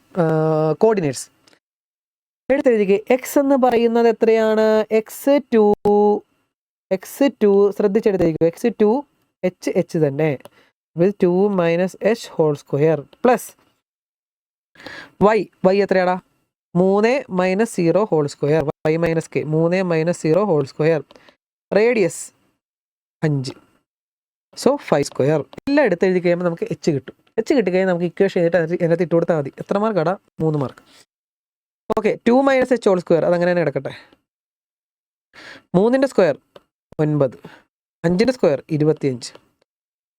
Speaker 1: കോർഡിനേറ്റ്സ്. എടുത്തെഴുതിക്ക് എക്സ് എന്ന് പറയുന്നത് എത്രയാണ്? എക്സ് ടു ശ്രദ്ധിച്ചെടുത്തിരിക്കും. എക്സ് ടു എച്ച് തന്നെ, with 2 minus h whole square plus y എത്രയാടാ? 3 minus 0 whole square, y minus k, 3 minus 0 whole square, radius 5, so 5 square. എല്ലാം എടുത്തെഴുതി കഴിയുമ്പോൾ നമുക്ക് എച്ച് കിട്ടും. എച്ച് കിട്ടിക്കഴിഞ്ഞാൽ നമുക്ക് ഇക്വേഷൻ ചെയ്തിട്ട് അതിനകത്ത് ഇട്ട് കൊടുത്താൽ മതി. എത്ര മാർക്കാടാ? 3 mark. Okay, 2 minus h whole square അതങ്ങനെ തന്നെ കിടക്കട്ടെ. 3ൻ്റെ സ്ക്വയർ 9, 5ൻ്റെ square 25,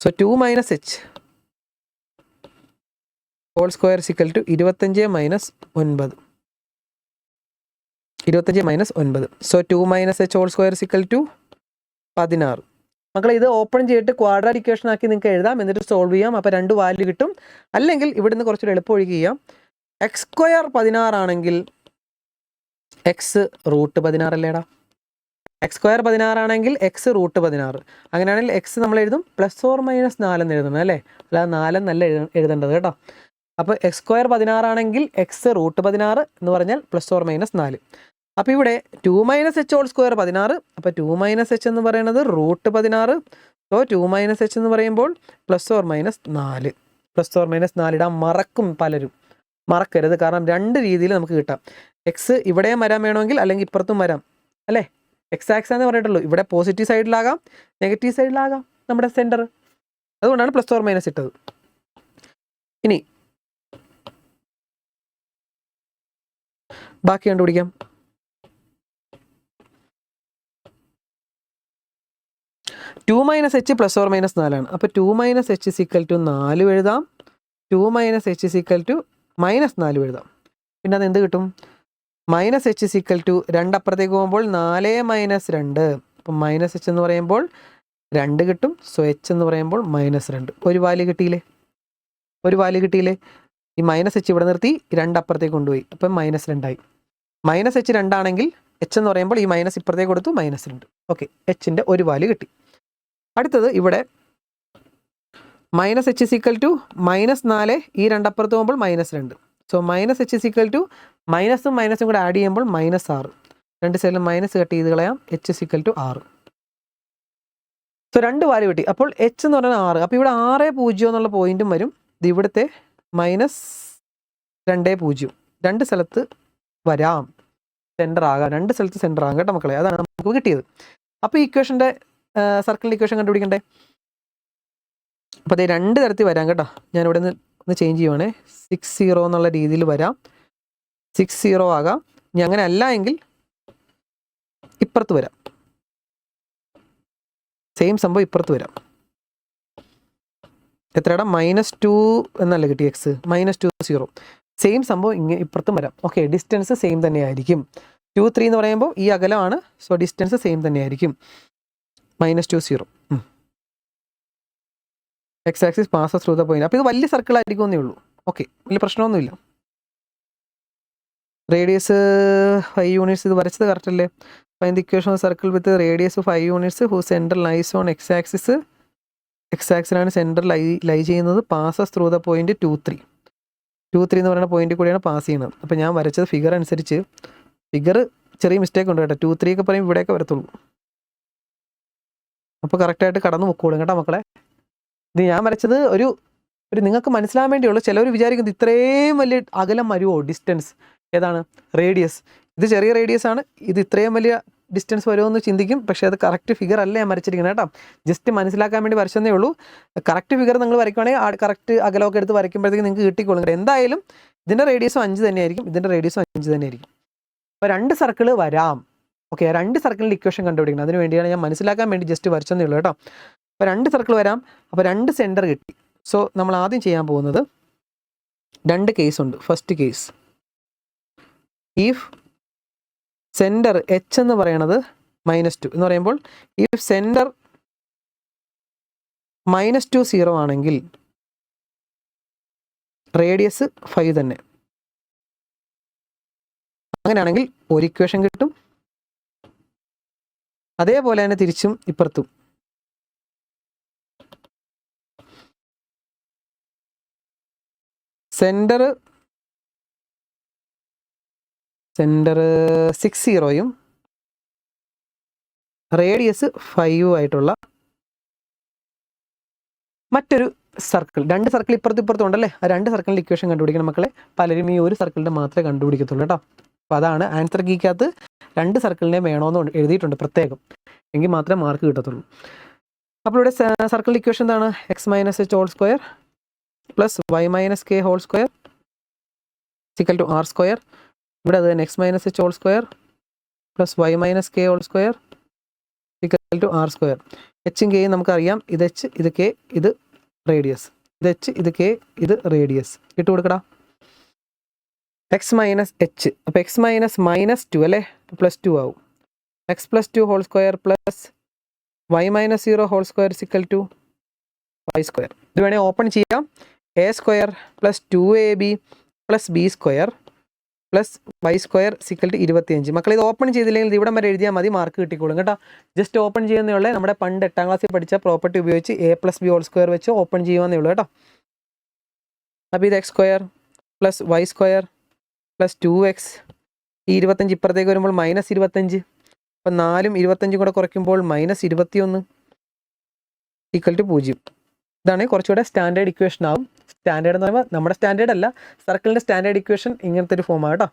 Speaker 1: so 2 minus h whole square equal to 25 minus 9, 25 minus 9, so 2 minus h whole square equal to 16. മക്കളെ ഇത് ഓപ്പൺ ചെയ്തിട്ട് ക്വാഡ്രാറ്റിക് ഇക്വേഷൻ ആക്കി നിങ്ങൾക്ക് എഴുതാം, എന്നിട്ട് സോൾവ് ചെയ്യാം. അപ്പോൾ 2 വാല്യൂ കിട്ടും. അല്ലെങ്കിൽ ഇവിടുന്ന് കുറച്ചുകൂടി എളുപ്പം ഒഴുകി ചെയ്യാം. എക്സ് സ്ക്വയർ 16 ആണെങ്കിൽ എക്സ് റൂട്ട് 16 അല്ലേടാ? എക്സ് സ്ക്വയർ 16 ആണെങ്കിൽ എക്സ് റൂട്ട് 16. അങ്ങനെയാണെങ്കിൽ എക്സ് നമ്മൾ എഴുതും പ്ലസ് ഓർ മൈനസ് 4 എന്ന് എഴുതണം അല്ലേ? അല്ലാതെ 4 എന്നല്ല എഴുതേണ്ടത് കേട്ടോ. അപ്പോൾ എക്സ് സ്ക്വയർ 16 ആണെങ്കിൽ എക്സ് റൂട്ട് 16 എന്ന് പറഞ്ഞാൽ പ്ലസ് ഓർ മൈനസ് 4. അപ്പോൾ ഇവിടെ 2 മൈനസ് എച്ച് ഹോൾ സ്ക്വയർ 16. അപ്പോൾ 2 മൈനസ് എച്ച് എന്ന് പറയുന്നത് റൂട്ട് 16. സോ 2 മൈനസ് എച്ച് എന്ന് പറയുമ്പോൾ plus or minus 4. Plus or minus 4 ഇടാൻ മറക്കും പലരും. മറക്കരുത്, കാരണം 2 രീതിയിൽ നമുക്ക് കിട്ടാം. എക്സ് ഇവിടെയും വരാൻ വേണമെങ്കിൽ, അല്ലെങ്കിൽ ഇപ്പുറത്തും വരാം അല്ലേ? എക്സ് ആക്സ് എന്ന് പറഞ്ഞിട്ടുള്ളൂ. ഇവിടെ പോസിറ്റീവ് സൈഡിലാകാം, നെഗറ്റീവ് സൈഡിലാകാം നമ്മുടെ സെൻറ്റർ. അതുകൊണ്ടാണ് പ്ലസ് ഓർ മൈനസ് ഇട്ടത്. ഇനി ബാക്കി കണ്ടുപിടിക്കാം. 2 minus H plus or minus 4 ആണ്. അപ്പോൾ 2 മൈനസ് എച്ച് സിക്കൽ ടു 4 എഴുതാം, 2 minus h equal to minus 4 എഴുതാം. പിന്നെ അത് എന്ത് കിട്ടും? മൈനസ് എച്ച് സിക്കൽ ടു 2 അപ്പുറത്തേക്ക് പോകുമ്പോൾ 4 മൈനസ് 2. അപ്പം മൈനസ് എച്ച് എന്ന് പറയുമ്പോൾ 2 കിട്ടും. സോ എച്ച് എന്ന് പറയുമ്പോൾ മൈനസ് 2. ഒരു വാല്യൂ കിട്ടിയില്ലേ? ഈ മൈനസ് എച്ച് ഇവിടെ നിർത്തി 2 അപ്പുറത്തേക്ക് കൊണ്ടുപോയി. അപ്പം മൈനസ് 2 ആയി. മൈനസ് എച്ച് 2 ആണെങ്കിൽ എച്ച് എന്ന് പറയുമ്പോൾ ഈ മൈനസ് ഇപ്പുറത്തേക്ക് കൊടുത്തു, മൈനസ് 2. ഓക്കെ, എച്ചിൻ്റെ ഒരു വാല്യൂ കിട്ടി. അടുത്തത് ഇവിടെ minus h equal to minus 4, ഈ 2 അപ്പുറത്ത് പോകുമ്പോൾ minus 2. So minus h equal to മൈനസും മൈനസും കൂടെ ആഡ് ചെയ്യുമ്പോൾ മൈനസ് 6. 2 സൈഡിലും മൈനസ് കട്ട് ചെയ്ത് കളയാം. H equal to 6. So 2 value കിട്ടി. അപ്പോൾ എച്ച് എന്ന് പറഞ്ഞാൽ 6. അപ്പോൾ ഇവിടെ 6, 0 എന്നുള്ള പോയിന്റും വരും. ഇത് ഇവിടുത്തെ മൈനസ് 2, 0 2 സ്ഥലത്ത് വരാം, സെൻറ്റർ ആകാം. 2 സ്ഥലത്ത് സെൻറ്റർ ആകാം കേട്ടോ മക്കളെ. അതാണ് നമുക്ക് കിട്ടിയത്. അപ്പോൾ ഈ ഇക്വേഷൻ്റെ സർക്കിളിൻ്റെ ഇക്വേഷൻ കണ്ടുപിടിക്കണ്ടേ? അപ്പോൾ അതേ 2 തരത്തിൽ വരാം കേട്ടോ. ഞാനിവിടെ ഒന്ന് ചേഞ്ച് ചെയ്യുവാണേ. 60 എന്നുള്ള രീതിയിൽ വരാം. 60 ആകാം. ഇനി അങ്ങനെ അല്ല എങ്കിൽ ഇപ്പുറത്ത് വരാം. സെയിം സംഭവം ഇപ്പുറത്ത് വരാം. എത്രയുടെ -2 എന്നല്ല കിട്ടി എക്സ്, -2 0. സെയിം സംഭവം ഇങ്ങനെ ഇപ്പുറത്തും വരാം. ഓക്കെ, ഡിസ്റ്റൻസ് സെയിം തന്നെയായിരിക്കും. 2 3 എന്ന് പറയുമ്പോൾ ഈ അകലമാണ്. സോ ഡിസ്റ്റൻസ് സെയിം തന്നെയായിരിക്കും. -2 0. X axis pass through the point. അപ്പോൾ ഇത് വലിയ സർക്കിൾ ആയിരിക്കുമെന്നേ ഉള്ളൂ. ഓക്കെ, വലിയ പ്രശ്നമൊന്നുമില്ല. Radius 5 units. ഇത് വരച്ചത് കറക്റ്റ് അല്ലേ? Find the equation of circle with radius 5 units who centre lies on x axis. X ആക്സിലാണ് സെൻറ്റർ ലൈ ചെയ്യുന്നത്. Passes through the point 2 3. 2 3 എന്ന് പറയുന്ന പോയിന്റിൽ കൂടിയാണ് പാസ് ചെയ്യുന്നത്. അപ്പോൾ ഞാൻ വരച്ചത് ഫിഗർ അനുസരിച്ച് ഫിഗർ ചെറിയ മിസ്റ്റേക്ക് ഉണ്ട് കേട്ടോ. 2 3 ഒക്കെ പറയും ഇവിടെയൊക്കെ വരത്തുള്ളൂ. അപ്പോൾ കറക്റ്റായിട്ട് കടന്നു പൊക്കോളും കേട്ടോ മക്കളെ. ഇത് ഞാൻ വരച്ചത് ഒരു നിങ്ങൾക്ക് മനസ്സിലാൻ വേണ്ടിയുള്ളൂ. ചിലവർ വിചാരിക്കുന്നത് ഇത്രയും വലിയ അകലം വരുമോ ഡിസ്റ്റൻസ്? ഏതാണ്? റേഡിയസ്. ഇത് ചെറിയ റേഡിയസ് ആണ്, ഇത് ഇത്രയും വലിയ ഡിസ്റ്റൻസ് വരുമോ എന്ന് ചിന്തിക്കും. പക്ഷേ അത് കറക്റ്റ് ഫിഗർ അല്ല ഞാൻ വരച്ചിരിക്കുന്നത് കേട്ടോ. ജസ്റ്റ് മനസ്സിലാക്കാൻ വേണ്ടി വരച്ചതേ ഉള്ളൂ. കറക്റ്റ് ഫിഗർ നിങ്ങൾ വരയ്ക്കുകയാണെങ്കിൽ കറക്റ്റ് അകലമൊക്കെ എടുത്ത് വരയ്ക്കുമ്പോഴത്തേക്ക് നിങ്ങൾക്ക് കിട്ടിക്കോളും. എന്തായാലും ഇതിൻ്റെ റേഡിയസും 5 തന്നെയായിരിക്കും, ഇതിൻ്റെ റേഡിയസും 5 തന്നെയായിരിക്കും. അപ്പോൾ 2 സർക്കിൾ വരാം. ഓക്കെ, 2 സർക്കിളിൻ്റെ ഇക്വേഷൻ കണ്ടുപിടിക്കണം. അതിന് വേണ്ടിയാണ് ഞാൻ മനസ്സിലാക്കാൻ വേണ്ടി ജസ്റ്റ് വരച്ചതേ ഉള്ളൂ കേട്ടോ. അപ്പോൾ 2 സർക്കിൾ വരാം. അപ്പോൾ 2 സെൻറ്റർ കിട്ടി. സോ നമ്മൾ ആദ്യം ചെയ്യാൻ പോകുന്നത് 2 കേസ് ഉണ്ട്. First case, if centre H എന്ന് പറയണത് -2 എന്ന് പറയുമ്പോൾ ഇഫ് സെൻറ്റർ -2 0 ആണെങ്കിൽ റേഡിയസ് 5 തന്നെ. അങ്ങനെയാണെങ്കിൽ ഒരു ഇക്വേഷൻ കിട്ടും. അതേപോലെ തന്നെ തിരിച്ചും ഇപ്പുറത്തും. സെൻറ്റർ സെൻറ്റർ 60 റേഡിയസ് 5 ആയിട്ടുള്ള മറ്റൊരു സർക്കിൾ. 2 സർക്കിൾ ഇപ്പുറത്തും ഉണ്ടല്ലേ, ആ 2 സർക്കിളിൻ്റെ ഇക്വേഷൻ കണ്ടുപിടിക്കണം മക്കളെ. പലരും ഈ ഒരു സർക്കിളിൻ്റെ മാത്രമേ കണ്ടുപിടിക്കത്തുള്ളൂ കേട്ടോ. അപ്പോൾ അതാണ് ആൻസർ കീക്കകത്ത് 2 സർക്കിളിനെ വേണമെന്ന് എഴുതിയിട്ടുണ്ട് പ്രത്യേകം, എങ്കിൽ മാത്രമേ മാർക്ക് കിട്ടത്തുള്ളൂ. അപ്പോൾ ഇവിടെ സർക്കിളിൻ്റെ ഇക്വേഷൻ എന്താണ്? X minus h whole square plus y minus k whole square equal to r square. ഇവിടെ അത് തന്നെ x minus h whole square plus y minus k whole square equal to r square. എച്ചും കെയും നമുക്കറിയാം, ഇത് H ഇത് K ഇത് radius, ഇത് എച്ച് ഇത് കെ ഇത് റേഡിയസ്. ഇട്ട് കൊടുക്കടാ. എക്സ് മൈനസ് എച്ച്, അപ്പോൾ എക്സ് മൈനസ് 2 അല്ലേ, +2 ആവും. X plus 2 whole square plus y minus 0 whole square equal to y square. ഇത് വേണേൽ ഓപ്പൺ ചെയ്യാം. A square plus 2ab plus b square plus Y square equal to 25. മക്കൾ ഇത് open ചെയ്തില്ലെങ്കിൽ ഇവിടെ വരെ എഴുതിയാൽ മതി, മാർക്ക് കിട്ടിക്കോളും കേട്ടോ. ജസ്റ്റ് ഓപ്പൺ ചെയ്യുന്നേ ഉള്ളൂ. നമ്മുടെ പണ്ട് 8ാം ക്ലാസ്സിൽ പഠിച്ച പ്രോപ്പർട്ടി ഉപയോഗിച്ച് a + b ഹോൾ സ്ക്വയർ വെച്ച് ഓപ്പൺ ചെയ്യുന്നേ ഉള്ളൂ കേട്ടോ. അപ്പോൾ ഇത് X square plus Y square plus 2x, ഈ 25 ഇപ്പുറത്തേക്ക് വരുമ്പോൾ -25. അപ്പം 4ഉം 25 കൂടെ കുറയ്ക്കുമ്പോൾ -21 ഈക്വൽ ടു 0. ഇതാണ് കുറച്ചുകൂടെ സ്റ്റാൻഡേർഡ് ഇക്വേഷൻ ആവും. സ്റ്റാൻഡേർഡ് എന്ന് പറയുമ്പോൾ നമ്മുടെ സ്റ്റാൻഡേർഡ് അല്ല, സർക്കിളിൻ്റെ സ്റ്റാൻഡേർഡ് ഇക്വേഷൻ ഇങ്ങനത്തെ ഒരു ഫോമാണ് കേട്ടോ.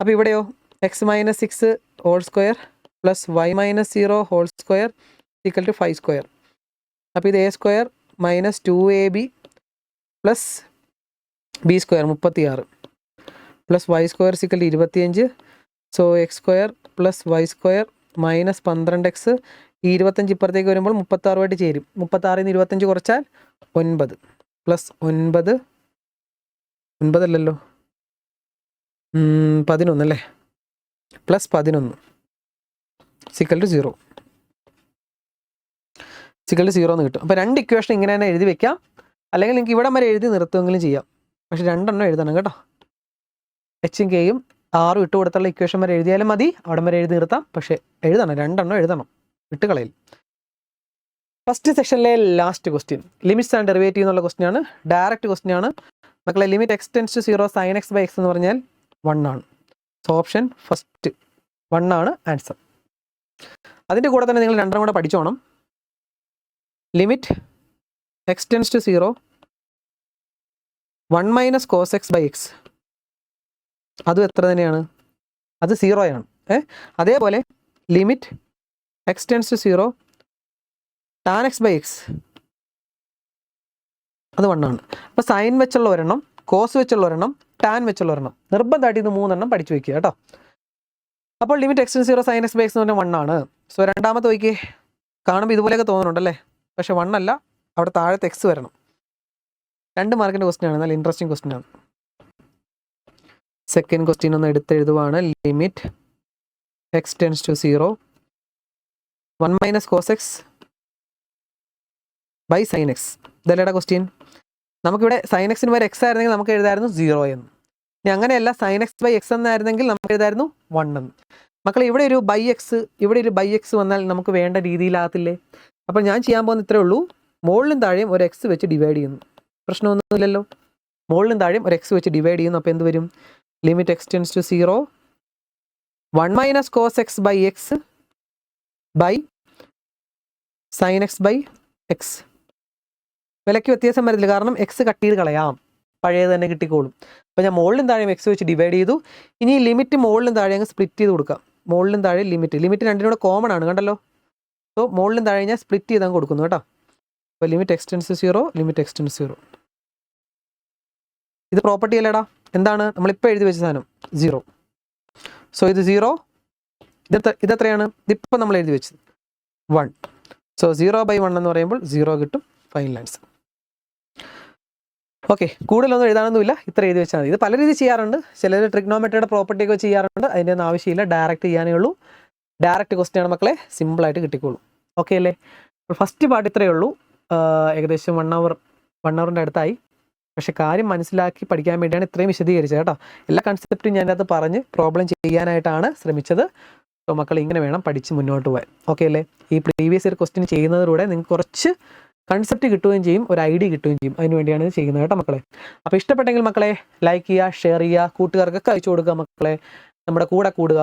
Speaker 1: അപ്പോൾ ഇവിടെയോ x minus 6 whole square plus y minus 0 whole square equal to 5 square. അപ്പോൾ ഇത് a square minus 2ab plus b square 36 plus Y square equal 25. So x square plus Y square minus 12x. ഈ 25 ഇപ്പുറത്തേക്ക് വരുമ്പോൾ 36ആയിട്ട് ചേരും. 36ൽ നിന്ന് 25 കുറച്ചാൽ 9 plus 9 അല്ലല്ലോ 11 അല്ലേ, പ്ലസ് 11 സിക്കൽ ടു 0 എന്ന് കിട്ടും. അപ്പോൾ 2 ഇക്വേഷൻ ഇങ്ങനെ തന്നെ എഴുതി വെക്കാം, അല്ലെങ്കിൽ നിങ്ങൾക്ക് ഇവിടം വരെ എഴുതി നിർത്തുമെങ്കിലും ചെയ്യാം. പക്ഷെ 2 എണ്ണം എഴുതണം കേട്ടോ. എച്ചും കെയും ആറും ഇട്ട് കൊടുത്തുള്ള ഇക്വേഷൻ വരെ എഴുതിയാലും മതി, അവിടം വരെ എഴുതി നിർത്താം. പക്ഷേ എഴുതണം, 2 എണ്ണം എഴുതണം, വിട്ടുകളയിൽ. ഫസ്റ്റ് സെക്ഷനിലെ last question limits and derivative എന്നുള്ള ക്വസ്റ്റ്യൻ ആണ്. ഡയറക്റ്റ് ക്വസ്റ്റ്യൻ ആണ് മക്കളെ. ലിമിറ്റ് x → 0 sin x/x എന്ന് പറഞ്ഞാൽ 1 ആണ്. സോ ഓപ്ഷൻ ഫസ്റ്റ് 1 ആണ് ആൻസർ. അതിൻ്റെ കൂടെ തന്നെ നിങ്ങൾ 2 കൂടെ പഠിച്ചോണം. ലിമിറ്റ് x → 0 1 - cos x/x, അതും എത്ര തന്നെയാണ്, അത് 0 ആണ്. അതേപോലെ ലിമിറ്റ് x → 0 tan x/x, അത് 1 ആണ്. അപ്പോൾ സൈൻ വെച്ചുള്ള ഒരെണ്ണം, കോസ് വെച്ചുള്ള ഒരെണ്ണം, ടാൻ വെച്ചുള്ള ഒരെണ്ണം, നിർബന്ധമായിട്ട് ഇത് 3 എണ്ണം പഠിച്ചു വെക്കുക കേട്ടോ. അപ്പോൾ ലിമിറ്റ് x → 0 sin x/x എന്ന് പറഞ്ഞാൽ 1 ആണ്. സോ രണ്ടാമത്തെ നോക്കിയേ, കാണുമ്പോൾ ഇതുപോലെയൊക്കെ തോന്നുന്നുണ്ടല്ലേ, പക്ഷെ 1 അല്ല, അവിടെ താഴത്തെ x വരണം. 2 മാർക്കിൻ്റെ ക്വസ്റ്റ്യൻ ആണ്, നല്ല ഇൻട്രസ്റ്റിംഗ് ക്വസ്റ്റ്യൻ ആണ്. സെക്കൻഡ് ക്വസ്റ്റ്യൻ ഒന്ന് എടുത്തെഴുതുവാണ്. Limit x → 0 1 - cos x by sine x. ഇതല്ലേടാ ക്വസ്റ്റ്യൻ. നമുക്കിവിടെ സൈൻ എക്സിന് വരെ എക്സ് ആയിരുന്നെങ്കിൽ നമുക്ക് എഴുതായിരുന്നു 0 എന്ന്. ഇനി അങ്ങനെയല്ല, സൈൻ x/x എന്നായിരുന്നെങ്കിൽ നമുക്ക് എഴുതായിരുന്നു 1 എന്ന്. മക്കളെ ഇവിടെ ഒരു ബൈ എക്സ് വന്നാൽ നമുക്ക് വേണ്ട രീതിയിലാകത്തില്ലേ? അപ്പോൾ ഞാൻ ചെയ്യാൻ പോകുന്ന ഇത്രേ ഉള്ളൂ, മുകളിലും താഴെയും ഒരു എക്സ് വെച്ച് ഡിവൈഡ് ചെയ്യുന്നു. പ്രശ്നമൊന്നുമില്ലല്ലോ, മുകളിലും താഴെയും ഒരു എക്സ് വെച്ച് ഡിവൈഡ് ചെയ്യുന്നു. അപ്പോൾ എന്ത് വരും? Limit x → 0 1 - cos x/x by sine x/x. വിലയ്ക്ക് വ്യത്യാസം വരില്ല, കാരണം എക്സ് കട്ട് ചെയ്ത് കളയാം, പഴയത് തന്നെ കിട്ടിക്കോളും. അപ്പോൾ ഞാൻ മുകളിലും താഴെയും എക്സ് വെച്ച് ഡിവൈഡ് ചെയ്തു. ഇനി ലിമിറ്റ് മുകളിലും താഴെ അങ്ങ് സ്പ്ലിറ്റ് ചെയ്ത് കൊടുക്കാം. മുകളിലും താഴെ ലിമിറ്റ് രണ്ടിനും കൂടെ കോമൺ ആണ്, കണ്ടല്ലോ. സോ മുകളിലും താഴെ ഞാൻ സ്പ്ലിറ്റ് ചെയ്ത് അങ്ങ് കൊടുക്കുന്നു കേട്ടോ. അപ്പോൾ ലിമിറ്റ് x → 0 ലിമിറ്റ് x → 0. ഇത് പ്രോപ്പർട്ടി അല്ലേടാ, എന്താണ് നമ്മളിപ്പോൾ എഴുതി വെച്ച സാധനം 0. സോ ഇത് 0, ഇതെത്രയാണ്? ഇതിപ്പോൾ നമ്മൾ എഴുതി വെച്ചത് 1. സോ 0/1 എന്ന് പറയുമ്പോൾ 0 കിട്ടും. Final answer. ഓക്കെ, കൂടുതലൊന്നും എഴുതാനൊന്നുമില്ല, ഇത്ര എഴുതി വെച്ചാൽ മതി. ഇത് പല രീതി ചെയ്യാറുണ്ട്. ചിലർ ട്രിഗ്നോമെട്രിയുടെ പ്രോപ്പർട്ടിയൊക്കെ ചെയ്യാറുണ്ട്, അതിൻ്റെ ഒന്നും ആവശ്യമില്ല, ഡയറക്റ്റ് ചെയ്യാനേ ഉള്ളൂ. ഡയറക്റ്റ് ക്വസ്റ്റ്യൻ ആണ് മക്കളെ, സിമ്പിളായിട്ട് കിട്ടിക്കോളൂ. ഓക്കെ അല്ലേ? അപ്പോൾ ഫസ്റ്റ് പാർട്ട് ഇത്രയേ ഉള്ളൂ. ഏകദേശം 1 ഹവറിൻ്റെ അടുത്തായി. പക്ഷേ കാര്യം മനസ്സിലാക്കി പഠിക്കാൻ വേണ്ടിയാണ് ഇത്രയും വിശദീകരിച്ചത് കേട്ടോ. എല്ലാ കൺസെപ്റ്റും ഞാൻ അതിനകത്ത് പറഞ്ഞ് പ്രോബ്ലം ചെയ്യാനായിട്ടാണ് ശ്രമിച്ചത്. സോ മക്കൾ ഇങ്ങനെ വേണം പഠിച്ച് മുന്നോട്ട് പോകാൻ. ഓക്കെ അല്ലേ? ഈ പ്രീവിയസ് ഇയർ ക്വസ്റ്റ്യൻ ചെയ്യുന്നതിലൂടെ നിങ്ങൾക്ക് കുറച്ച് കൺസെപ്റ്റ് കിട്ടുകയും ചെയ്യും, ഒരു ഐഡിയ കിട്ടുകയും ചെയ്യും. അതിന് വേണ്ടിയാണ് ഇത് ചെയ്യുന്നത് കേട്ടോ മക്കളെ. അപ്പോൾ ഇഷ്ടപ്പെട്ടെങ്കിൽ മക്കളെ ലൈക്ക് ചെയ്യുക, ഷെയർ ചെയ്യുക, കൂട്ടുകാർക്കൊക്കെ അയച്ചു കൊടുക്കുക മക്കളെ. നമ്മുടെ കൂടെ കൂടുക.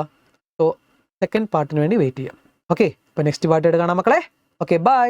Speaker 1: സോ സെക്കൻഡ് പാർട്ടിന് വേണ്ടി വെയിറ്റ് ചെയ്യാം. ഓക്കെ, അപ്പോൾ നെക്സ്റ്റ് പാർട്ടായിട്ട് കാണാം മക്കളെ. Okay, by.